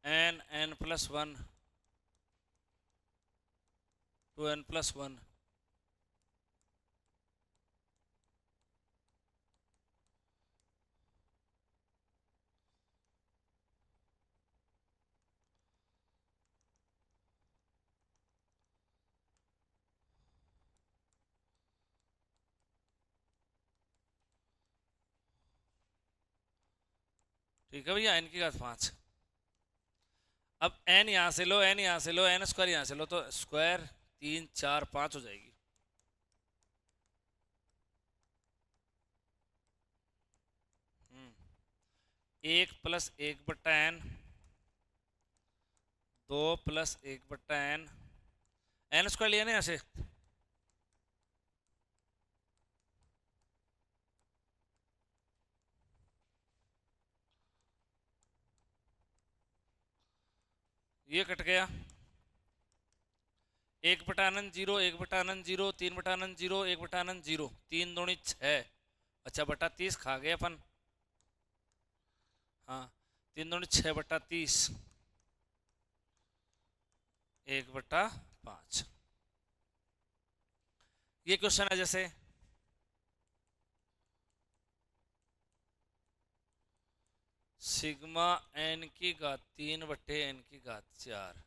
n n plus 1 two n plus 1 ठीक है भैया, एन की घात 5। अब एन यहां से लो, एन यहां से लो, एन स्क्वायर यहां से लो, तो स्क्वायर 3 4 5 हो जाएगी। एक plus 1/n, 2 plus 1/n, N square लिया ना यहाँ से, ये कट गया, 1/n 0, 1/n 0, 3/n 0, 1/n 0, 3 दूनी 6, अच्छा बटा 30 खा गए अपन, हाँ 3 दूनी 6/30, 1/5। ये क्वेश्चन है जैसे सिग्मा एन की घात 3/n की घात 4,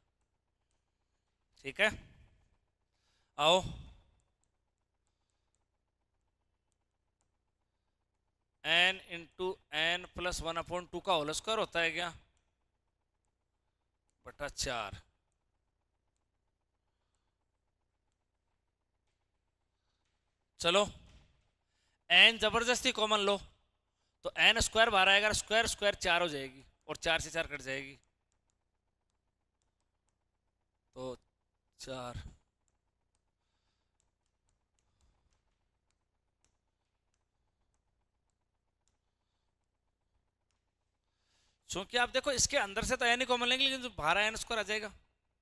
ठीक है। आओ, n इंटू एन प्लस 1/2 का होल स्क्वायर होता है क्या, बटा 4। चलो n जबरदस्ती कॉमन लो, तो n स्क्वायर बाहर आएगा, स्क्वायर स्क्वायर 4 हो जाएगी, और 4 से 4 कट जाएगी, तो 4। क्योंकि आप देखो इसके अंदर से तो n ही कॉमन लेंगे, लेकिन जो बाहर n स्क्वायर आ जाएगा,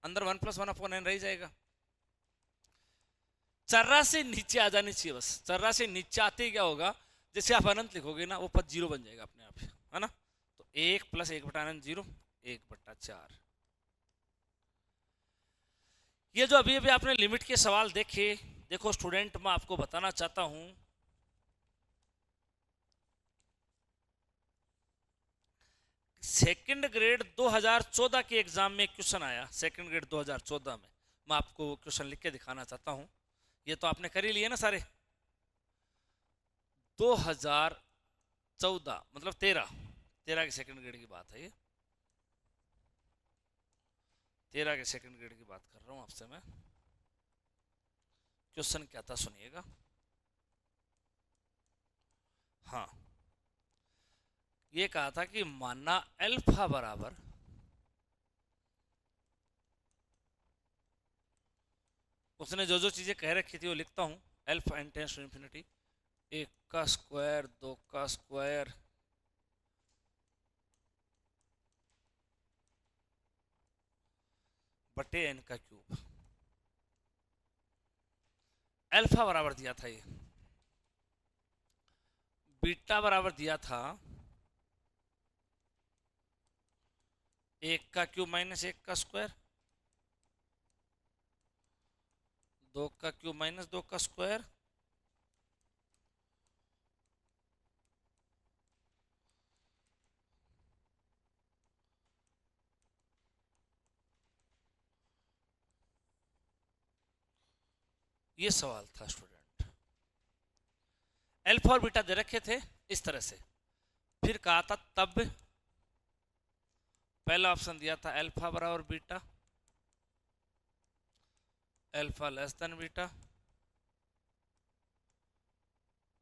अंदर 1 + 1/n रह जाएगा। चर्रा से नीचे आ जानी चाहिए, बस चर्रा से नीचे आते ही क्या होगा, जैसे आप अनंत लिखोगे ना, वो पद 0 बन जाएगा अपने आप, है ना। तो 1 + 1/n 0, 1/4। ये जो अभी अभी आपने लिमिट के सवाल देखे, देखो स्टूडेंट, मैं आपको बताना चाहता हूं, सेकंड ग्रेड 2014 के एग्जाम में क्वेश्चन आया, सेकंड ग्रेड 2014 में, मैं आपको क्वेश्चन लिख के दिखाना चाहता हूं। ये तो आपने कर ही लिए ना सारे, 2014 मतलब 13 के सेकंड ग्रेड की बात है ये, 13 के सेकंड ग्रेड की बात कर रहा हूं आपसे मैं। क्वेश्चन क्या था सुनिएगा, हाँ ये कहा था कि माना अल्फा बराबर, उसने जो जो चीजें कह रखी थी वो लिखता हूं, alpha n tends to infinity, 1 का स्क्वायर, 2 का स्क्वायर, बटे n का क्यूब। अल्फा बराबर दिया था ये, बीटा बराबर दिया था 1 का क्यूब माइनस 1 का स्क्वायर, 2 का क्यूब माइनस 2 का स्क्वायर, ये सवाल था स्टूडेंट। अल्फा और बीटा दे रखे थे इस तरह से, फिर कहा था तब, पहला ऑप्शन दिया था अल्फा बराबर beta, alpha less than beta,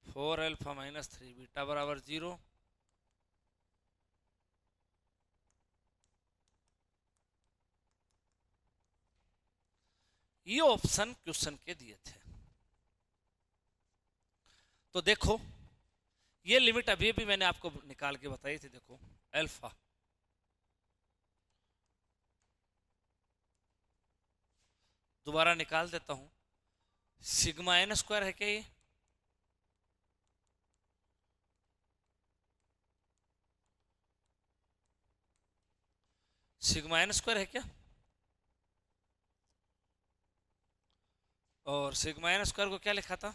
4 alpha minus 3 beta बराबर 0, ये ऑप्शन क्वेश्चन के दिए थे। तो देखो ये लिमिट अभी भी मैंने आपको निकाल के बताई थी, देखो अल्फा, दोबारा निकाल देता हूं, सिग्मा एन स्क्वायर है क्या ये? सिग्मा एन स्क्वायर है क्या? और सिग्मा एन स्क्वायर को क्या लिखा था?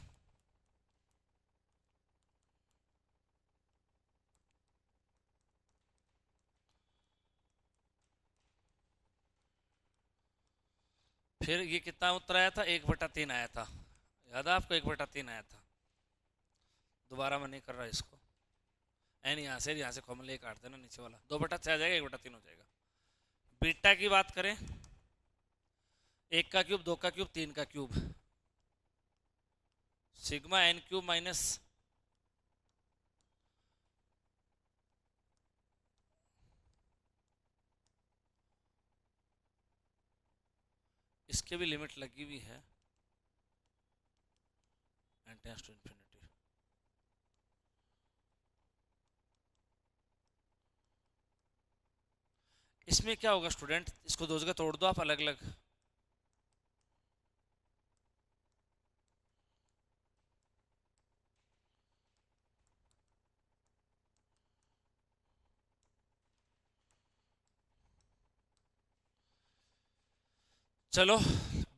फिर ये कितना उत्तर आया था? 1/3 आया था, याद है आपको? 1/3 आया था। दोबारा मैं नहीं कर रहा इसको, एन यहाँ से कॉमन ले काट देना, नीचे वाला 2/6 आ जाएगा, 1/3 हो जाएगा। बीटा की बात करें, 1 का क्यूब, 2 का क्यूब, 3 का cube, sigma n cube minus इसके भी लिमिट लगी हुई है, एन टेंड्स टू इंफिनिटी। इसमें क्या होगा स्टूडेंट, इसको दो जगह तोड़ दो आप अलग अलग, चलो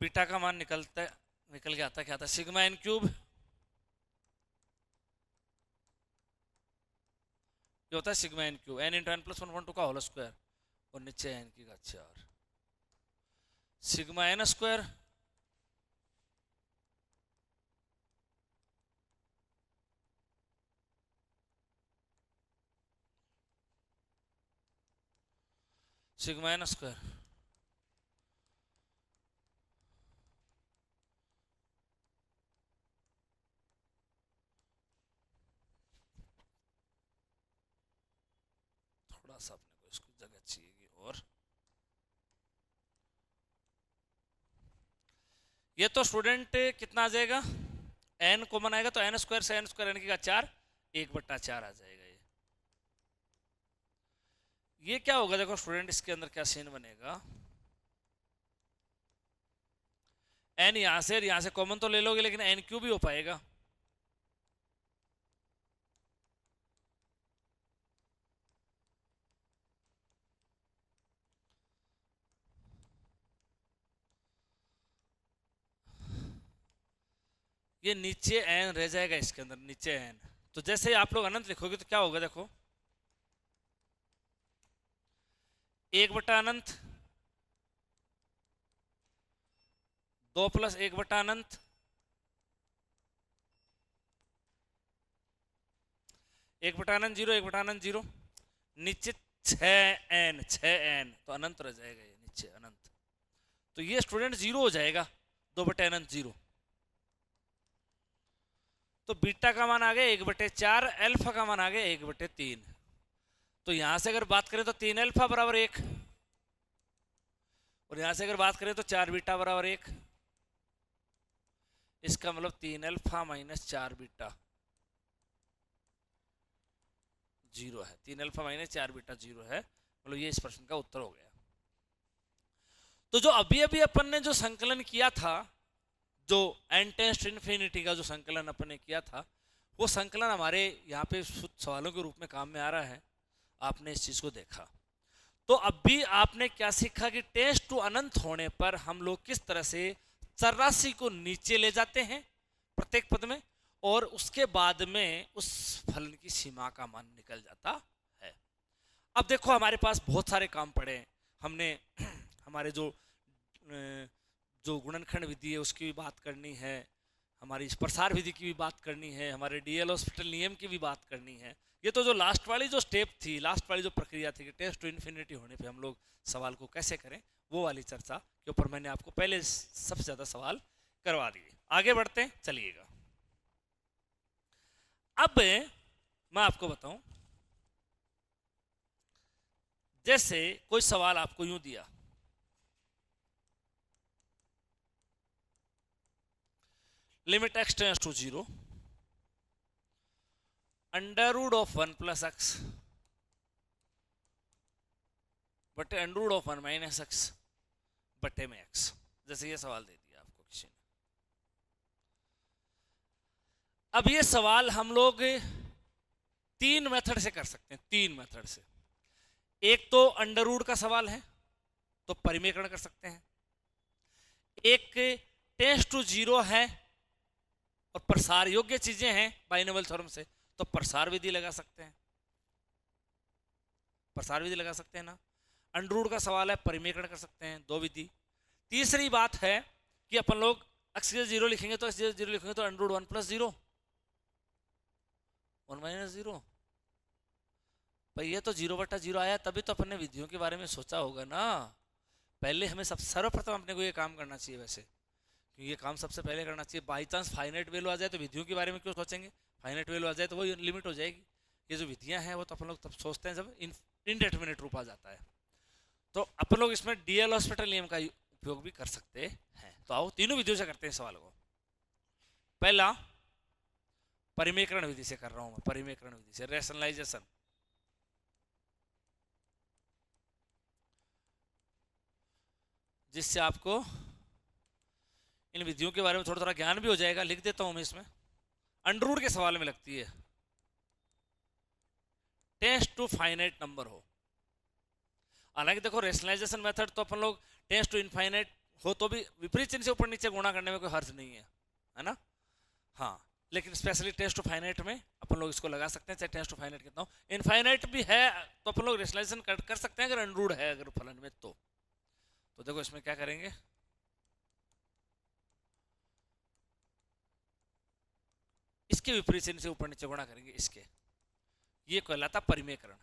बीटा का मान निकल के आता क्या था? सिग्मा एन क्यूब ये होता है sigma n cube, n into n plus 1/2 का होल स्क्वायर, और नीचे एन की घात 4, sigma n square sigma n square थोड़ा सा अपने को इसको जगह चाहिए, और ये तो स्टूडेंट कितना आ जाएगा? एन कॉमन आएगा तो एन स्क्वायर से एन स्क्वायर एन की घात 4, 1/4 आ जाएगा। ये क्या होगा देखो स्टूडेंट, इसके अंदर क्या सीन बनेगा, एन यहां से कॉमन तो ले लोगे, लेकिन एन क्यूब भी हो पाएगा। ये नीचे एन रह जाएगा, इसके अंदर नीचे एन, तो जैसे ही आप लोग अनंत लिखोगे तो क्या होगा देखो, 1/अनंत, 2 + 1/अनंत, 1/अनंत 0, 1/अनंत 0, नीचे 6n तो अनंत रह जाएगा, ये नीचे अनंत, तो ये स्टूडेंट 0 हो जाएगा, 2/अनंत 0। तो बीटा का मान आ गया 1/4, अल्फा का मान आ गया 1/3। तो यहां से अगर बात करें तो 3 अल्फा बराबर 1, और यहां से अगर बात करें तो 4 बीटा बराबर 1, इसका मतलब 3 अल्फा माइनस 4 बीटा 0 है, 3 अल्फा माइनस 4 बीटा 0 है, मतलब ये इस प्रश्न का उत्तर हो गया। तो जो अभी अभी अपन ने जो संकलन किया था, जो एन टेंड्स टू इन्फिनिटी का जो संकलन अपन ने किया था, वो संकलन हमारे यहाँ पे सवालों के रूप में काम में आ रहा है। आपने इस चीज को देखा, तो अब भी आपने क्या सीखा कि टेंड्स टू अनंत होने पर हम लोग किस तरह से चरराशि को नीचे ले जाते हैं प्रत्येक पद में, और उसके बाद में उस फलन की सीमा का मान निकल जाता है। अब देखो हमारे पास बहुत सारे काम पड़े हैं, हमने हमारे जो गुणनखंड विधि है उसकी भी बात करनी है, हमारी प्रसार विधि की भी बात करनी है, हमारे डीएल हॉस्पिटल नियम की भी बात करनी है। ये तो जो लास्ट वाली जो स्टेप थी, लास्ट वाली जो प्रक्रिया थी कि टेंड्स टू इन्फिनिटी होने पे हम लोग सवाल को कैसे करें, वो वाली चर्चा के ऊपर मैंने आपको पहले सबसे ज्यादा सवाल करवा दिए। आगे बढ़ते हैं, चलिएगा। अब मैं आपको बताऊं, जैसे कोई सवाल आपको यूं दिया, limit x tends to 0, under root of 1 + x बटे अंडर रूट ऑफ 1 - x बटे में x। जैसे ये सवाल दे दिया आपको किसी ने। अब ये सवाल हम लोग 3 मेथड से कर सकते हैं, 3 मेथड से। एक तो अंडर रूट का सवाल है तो परिमेयकरण कर सकते हैं, एक टेंस टू 0 है और प्रसार योग्य चीजें हैं बाइनोमियल थ्योरम से, तो प्रसार विधि लगा सकते हैं, प्रसार विधि लगा सकते हैं ना। अंडर रूट का सवाल है, परिमेयकरण कर सकते हैं, 2 विधि। तीसरी बात है कि अपन लोग x की 0 लिखेंगे तो x की 0 लिखेंगे तो अंडर रूट 1 + 0 1 - 0। भाई ये तो 0/0 आया, तभी तो अपन ने विधियों के बारे में सोचा होगा ना। पहले हमें सर्वप्रथम अपने को ये काम करना चाहिए वैसे, ये काम सबसे पहले करना चाहिए। बाई चांस फाइनाइट वैल्यू आ जाए तो विधियों के बारे में क्यों सोचेंगे, फाइनाइट वैल्यू आ जाए तो वो लिमिट हो जाएगी। ये जो विधियां हैं वो तो अपन लोग तब सोचते हैं जब इनडेटर्मिनेट रूप आ जाता है। तो अपन लोग इसमें डीएल हॉस्पिटल नियम का उपयोग भी कर सकते हैं। तो आओ तीनों विधियों से करते हैं सवाल को। पहला परिमेयकरण विधि से कर रहा हूं मैं, परिमेयकरण विधि से, रैशनलाइजेशन। जिससे आपको इन विधियों के बारे में थोड़ा थोड़ा ज्ञान भी हो जाएगा। लिख देता हूं मैं इसमें, अंडर रूट के सवाल में लगती है, टेंस टू फाइनाइट नंबर हो। हालांकि देखो रेशनलाइजेशन मेथड तो अपन लोग टेंस टू इनफाइनाइट हो तो भी विपरीत चिन्ह से ऊपर नीचे गुणा करने में कोई हर्ज नहीं है ना। हाँ, लेकिन स्पेशली टेंस टू फाइनाइट में अपन लोग इसको लगा सकते हैं, चाहे टेंस टू फाइनाइट कितना हो। इनफाइनाइट भी है तो अपन लोग रेशनलाइजेशन कर सकते हैं अगर अंडर रूट है अगर फलन में। तो देखो इसमें क्या करेंगे, इसके विपरीत चिन्ह से ऊपर नीचे गुणा करेंगे इसके, ये कहलाता परिमेयकरण।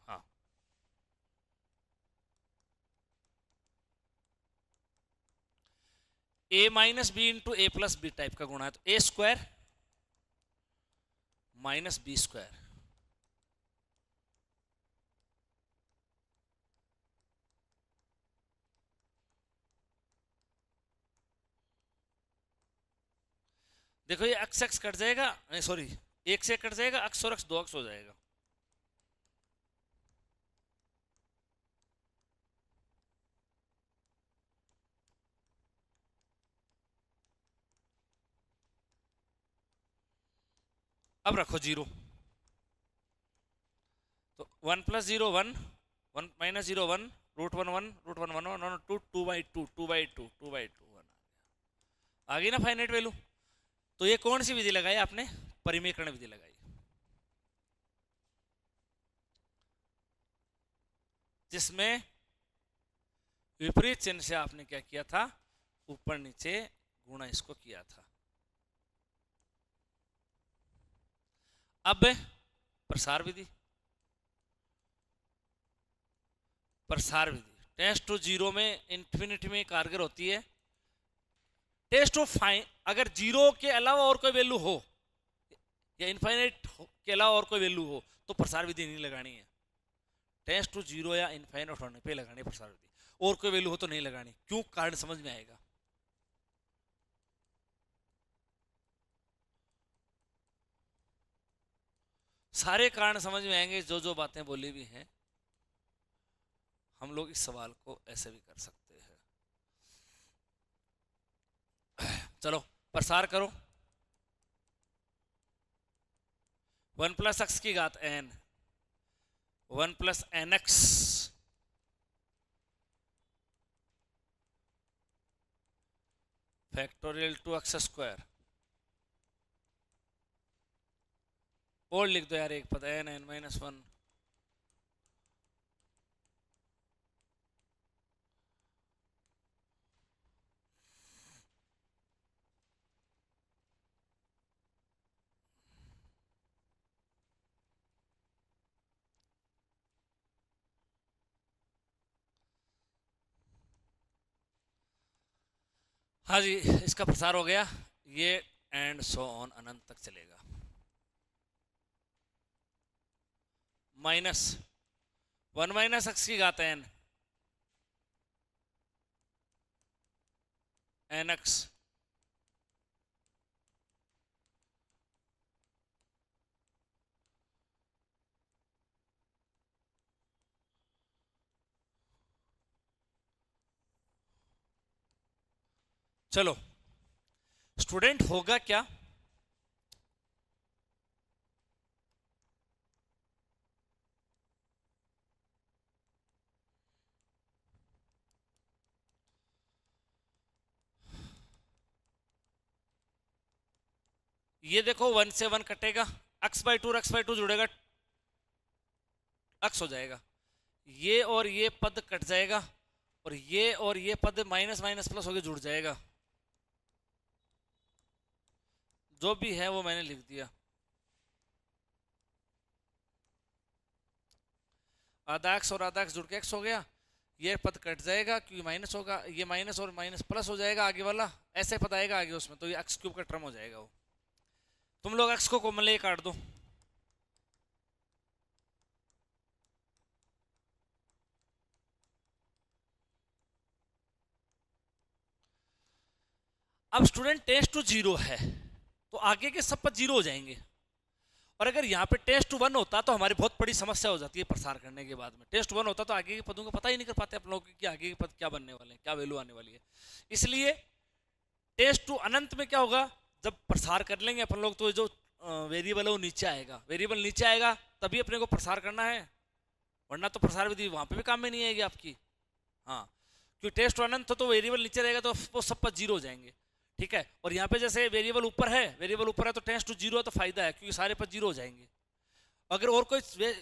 हाँ, a - b into a + b type का गुणा है तो a² - b²। देखो ये x कट जाएगा, सॉरी 1 से कट जाएगा, x और x 2x हो जाएगा। अब रखो 0 तो 1 + 0 1 1 - 0 1 √1 1 √1 1 1 2 2/2 2/2 2/2 1 आ गई ना फाइनाइट वैल्यू। तो ये कौन सी विधि लगाई आपने, परिमेयकरण विधि लगाई, जिसमें विपरीत चिन्ह से आपने क्या किया था, ऊपर नीचे गुणा इसको किया था। अब प्रसार विधि, प्रसार विधि टेंस टू 0 में इंफिनिटी में कारगर होती है। टेंस टू फाइन अगर 0 के अलावा और कोई वैल्यू हो या इनफाइनाइट के अलावा और कोई वैल्यू हो तो प्रसार विधि नहीं लगानी है। टेंस टू 0 या इनफाइनाइट होने पे लगानी है प्रसार विधि, और कोई वैल्यू हो तो नहीं लगानी। क्यों, कारण समझ में आएगा। सारे कारण समझ में आएंगे, जो जो बातें बोली भी हैं। हम लोग इस सवाल को ऐसे भी कर सकते हैं। चलो प्रसार करो, 1 + x की घात n 1 + nx फैक्टोरियल 2x²। और लिख दो यार एक पद n n - 1। हाँ जी, इसका प्रसार हो गया, ये एंड सो ऑन अनंत तक चलेगा। माइनस 1 - x n nx चलो स्टूडेंट होगा क्या, ये देखो 1 से 1 कटेगा, x/2 और x/2 जुड़ेगा, x हो जाएगा, ये और ये पद कट जाएगा, और ये पद माइनस माइनस प्लस होके जुड़ जाएगा, जो भी है वो मैंने लिख दिया। आधा एक्स और आधा एक्स जुड़ के एक्स हो गया, ये पद कट जाएगा क्योंकि माइनस होगा, ये माइनस और माइनस प्लस हो जाएगा आगे वाला, ऐसे पद आएगा आगे उसमें, तो ये एक्स क्यूब का टर्म हो जाएगा वो। तुम लोग एक्स को कॉमन ले काट दो, अब स्टूडेंट टेंस टू 0 है तो आगे के सब पद 0 हो जाएंगे, और अगर यहाँ पे टेस्ट 1 होता तो हमारी बहुत बड़ी समस्या हो जाती है प्रसार करने के बाद में। टेस्ट 1 होता तो आगे के पदों को पता ही नहीं कर पाते अपन लोग कि आगे के पद क्या बनने वाले हैं, क्या वैल्यू आने वाली है। इसलिए टेस्ट 2 अनंत में क्या होगा, जब प्रसार कर लेंगे अपन लोग तो जो वेरिएबल है वो नीचे आएगा, वेरिएबल नीचे आएगा तभी अपने को प्रसार करना है, वरना तो प्रसार विधि वहां पे भी काम में नहीं आएगी आपकी। हाँ, क्योंकि टेस्ट अनंत तो वेरिएबल नीचे रहेगा तो वो सब पद 0 हो जाएंगे, ठीक है। और यहाँ पे जैसे वेरिएबल ऊपर है, वेरिएबल ऊपर है तो टेंस टू 0 है तो फायदा है क्योंकि सारे पद 0 हो जाएंगे। अगर और कोई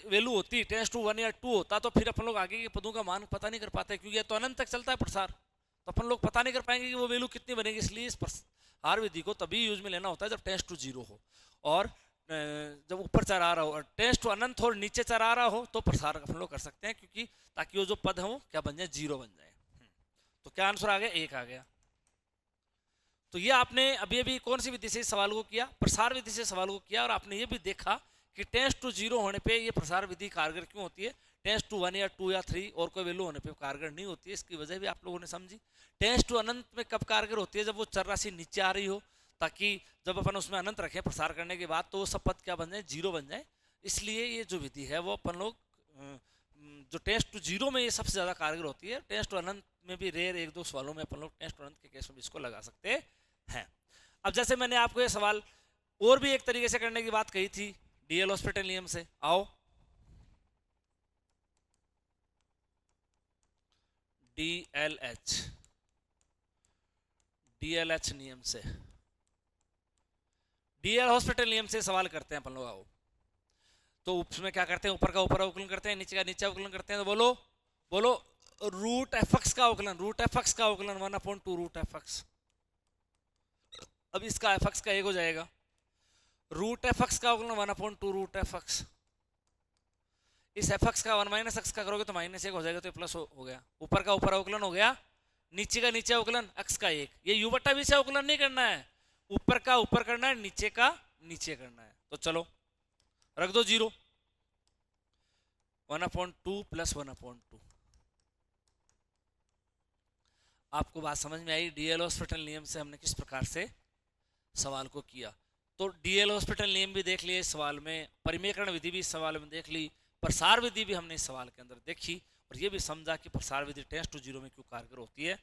वैल्यू होती टेंस टू 1 या 2 होता तो फिर अपन लोग आगे के पदों का मान पता नहीं कर पाते, क्योंकि तो अनंत तक चलता है प्रसार, तो अपन लोग पता नहीं कर पाएंगे कि वो वैल्यू कितनी बनेगी। इसलिए इस प्रसार विधि को तभी यूज में लेना होता है जब टेंस टू 0 हो, और जब ऊपर चर आ रहा हो, और टेंस टू अनंत हो और नीचे चर आ रहा हो तो प्रसार अपन लोग कर सकते हैं, क्योंकि ताकि वो जो पद है वो क्या बन जाए, 0 बन जाए। तो क्या आंसर आ गया, 1 आ गया। तो ये आपने अभी अभी कौन सी विधि से इस सवाल को किया, प्रसार विधि से सवाल को किया, और आपने ये भी देखा कि टेंस टू 0 होने पे ये प्रसार विधि कारगर क्यों होती है, टेंस टू 1 या 2 या 3 और कोई वैल्यू होने पे कारगर नहीं होती है। इसकी वजह भी आप लोगों ने समझी। टेंस टू अनंत में कब कारगर होती है, जब वो चर राशि नीचे आ रही हो, ताकि जब अपन उसमें अनंत रखें प्रसार करने के बाद तो वो सब पद क्या बन जाए, 0 बन जाए। इसलिए ये जो विधि है वो अपन लोग जो टेंस टू 0 में ये सबसे ज्यादा कारगर होती है। टेंस टू अनंत में भी रेयर 1-2 सवालों में अपन लोग टेंस टू अनंत के केस में भी इसको लगा सकते हैं। अब जैसे मैंने आपको ये सवाल और भी एक तरीके से करने की बात कही थी, डीएल हॉस्पिटल नियम से, आओ डीएलएच डीएलएच नियम से, डीएल हॉस्पिटल नियम से सवाल करते हैं अपन लोग। आओ, तो उसमें क्या करते हैं, ऊपर का ऊपर अवकलन करते हैं, नीचे का नीचे अवकलन करते हैं। तो बोलो बोलो, रूट एफ एक्स का अवकलन, रूट एफ एक्स का अवकलन 1/2 रूट एफ एक्स। अब इसका एफ एक्स का 1 हो जाएगा, रूट एफ एक्स का अवकलन 1/2 रूट एफ एक्स। इस एफ एक्स का 1 - एक्स का करोगे तो -1 हो जाएगा, तो प्लस हो गया। ऊपर का ऊपर अवकलन हो गया, नीचे का नीचे अवकलन एक्स का 1। ये u बटा v से अवकलन नहीं करना है, ऊपर का ऊपर करना है, नीचे का नीचे करना है। तो चलो रख दो 0, 1/2 + 1/2। आपको बात समझ में आई, डीएल हॉस्पिटल नियम से हमने किस प्रकार से सवाल को किया। तो डीएल हॉस्पिटल नियम भी देख लिए इस सवाल में, परिमेयकरण विधि भी इस सवाल में देख ली, प्रसार विधि भी हमने इस सवाल के अंदर देखी, और ये भी समझा कि प्रसार विधि टेंस टू 0 में क्यों कारगर होती है।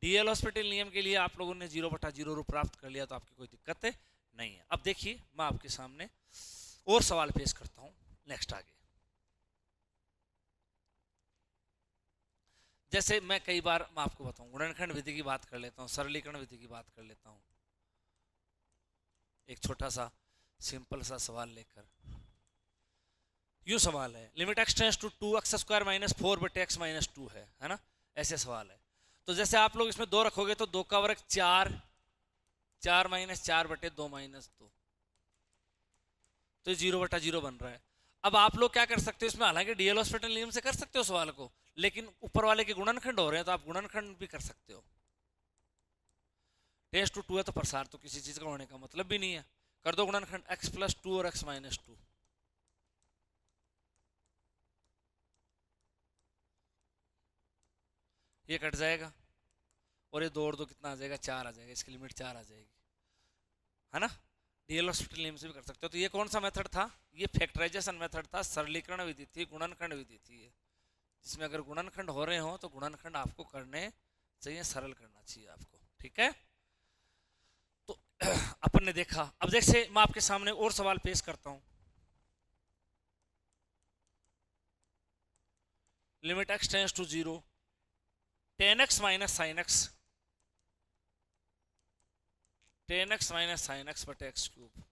डीएल हॉस्पिटल नियम के लिए आप लोगों ने 0/0 रूप प्राप्त कर लिया, तो आपकी कोई दिक्कत नहीं है। अब देखिए मैं आपके सामने और सवाल पेश करता हूं नेक्स्ट आगे। जैसे मैं कई बार मैं आपको बताऊं, गुणनखंड विधि की बात कर लेता हूं, सरलीकरण विधि की बात कर लेता हूं, एक छोटा सा सिंपल सा सवाल लेकर। यूं सवाल है, limit x tends to 2x² - 4/x - 2 है ना, ऐसे सवाल है। तो जैसे आप लोग इसमें 2 रखोगे तो 2 का वर्ग 4, 4 - 4/2 - 2, तो 0/0 बन रहा है। अब आप लोग क्या कर सकते हो इसमें, हालांकि डीएल हॉस्पिटल नियम से कर सकते हो सवाल को, लेकिन ऊपर वाले के गुणनखंड हो रहे हैं तो आप गुणनखंड भी कर सकते हो। टेंस टू 2 है तो प्रसार तो किसी चीज का होने का मतलब भी नहीं है। कर दो गुणनखंड, x + 2 और x - 2। ये कट जाएगा और ये 2 और 2 कितना आ जाएगा, 4 आ जाएगा, इसकी लिमिट 4 आ जाएगी, है ना। डीएल हॉस्पिटल नियम से भी कर सकते हो। तो ये कौन सा मेथड था, ये फैक्टराइजेशन मेथड था, सरलीकरण विधि थी, गुणनखंड विधि थी ये, जिसमें अगर गुणनखंड हो रहे हो तो गुणनखंड आपको करने चाहिए, सरल करना चाहिए आपको, ठीक है। तो अपन ने देखा, अब जैसे मैं आपके सामने और सवाल पेश करता हूं। Limit x tends to 0 10x minus sine x, 10x minus sine x बटे एक्स क्यूब।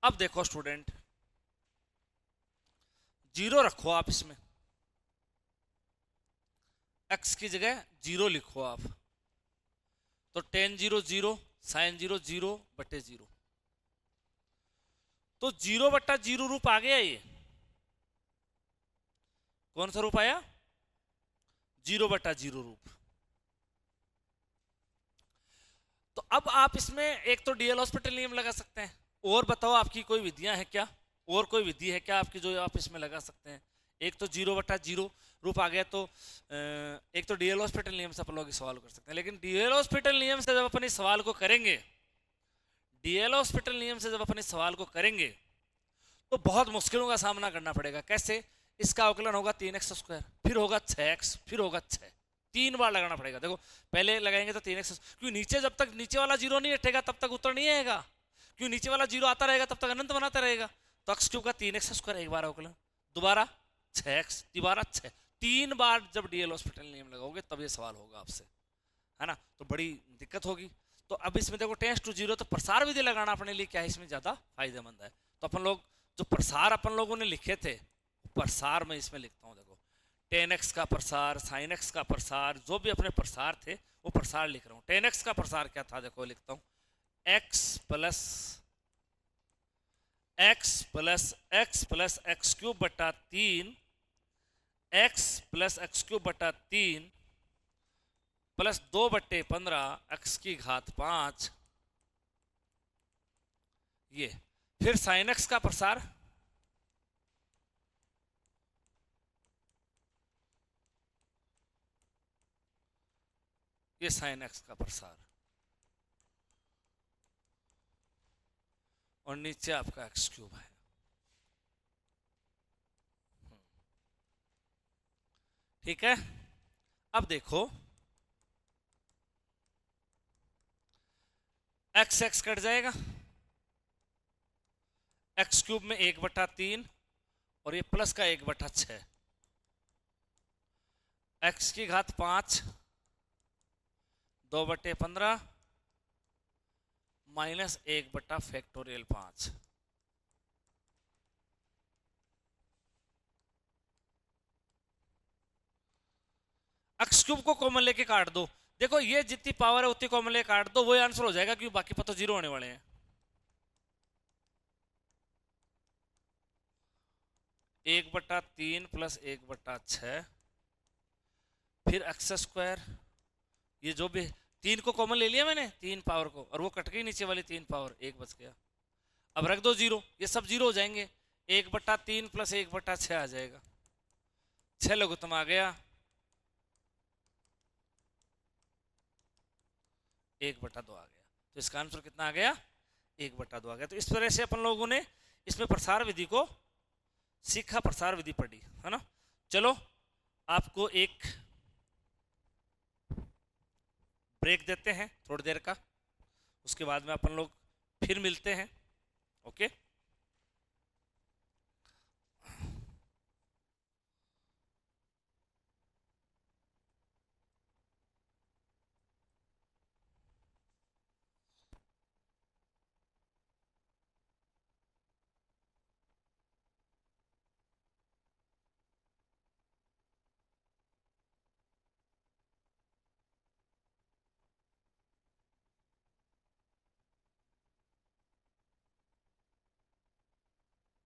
अब देखो स्टूडेंट, 0 रखो आप इसमें, x की जगह 0 लिखो आप, तो टेन 0 0, साइन 0 0 बटे 0, तो 0 बट्टा 0 रूप आ गया। ये कौन सा रूप आया, 0 बट्टा 0 रूप। तो अब आप इसमें एक तो डीएल हॉस्पिटल नियम लगा सकते हैं, और बताओ आपकी कोई विधियां है क्या, और कोई विधि है क्या आपकी जो आप इसमें लगा सकते हैं। एक तो 0 बट्टा 0 रूप आ गया, तो एक तो डीएल हॉस्पिटल नियम से अपन लोग सवाल कर सकते हैं। लेकिन डीएल हॉस्पिटल नियम से जब अपन इस सवाल को करेंगे, डीएल हॉस्पिटल नियम से जब अपन इस सवाल को करेंगे तो बहुत मुश्किलों का सामना करना पड़ेगा। कैसे, इसका अवकलन होगा 3x स्क्वायर, फिर होगा 6x, फिर होगा 6, 3 बार लगाना पड़ेगा। देखो पहले लगाएंगे तो 3x, क्यों नीचे जब तक नीचे वाला 0 नहीं हटेगा तब तक उत्तर नहीं आएगा, क्यों नीचे वाला 0 आता रहेगा तब तक अनंत बनाता रहेगा। तो x क्यूब का 3x स्क्वायर एक बार अवकलन, दोबारा 6x, दोबारा 6, 3 बार जब डीएल हॉस्पिटल नियम लगाओगे तब ये सवाल होगा आपसे, है ना। तो बड़ी दिक्कत होगी। तो अब इसमें देखो टेंस टू 0, तो प्रसार विधि लगाना अपने लिए क्या है, इसमें ज्यादा फायदेमंद है। तो अपन लोग जो प्रसार अपन लोगों ने लिखे थे, प्रसार में इसमें लिखता हूं, देखो 10x का प्रसार, sin x का प्रसार, जो भी अपने प्रसार थे वो प्रसार लिख रहा हूं। 10x का प्रसार क्या था, देखो लिखता हूं, x प्लस एक्स क्यूब बटा 3, x प्लस एक्स क्यूब बटा 3 प्लस 2 बट्टे 15 x की घात 5, ये फिर sin x का प्रसार, ये sin x का प्रसार, और नीचे आपका एक्स क्यूब है। ठीक है, अब देखो एक्स एक्स कट जाएगा, एक्स क्यूब में 1/3 और ये प्लस का 1/6, एक्स की घात 5 2/15 माइनस 1/5। एक्स क्यूब को कॉमन लेके काट दो, देखो ये जितनी पावर है उतनी कॉमन लेके काट दो, वही आंसर हो जाएगा, क्योंकि बाकी पर तो 0 होने वाले हैं। 1/3 प्लस 1/6, फिर एक्स स्क्वायर, ये जो भी 3 को कॉमन ले लिया मैंने, 3 पावर को, और वो कट गई नीचे वाली 3 पावर, 1 बच गया। अब रख दो 0, ये सब 0 हो जाएंगे, 1/3 प्लस 1/6 आ जाएगा, 6 लघुत्तम आ गया, 1/2 आ गया। तो इसका आंसर कितना आ गया, 1/2 आ गया। तो इस तरह से अपन लोगों ने इसमें प्रसार विधि को सीखा, प्रसार विधि पढ़ी, है ना। चलो आपको एक ब्रेक देते हैं थोड़ी देर का, उसके बाद में अपन लोग फिर मिलते हैं। ओके।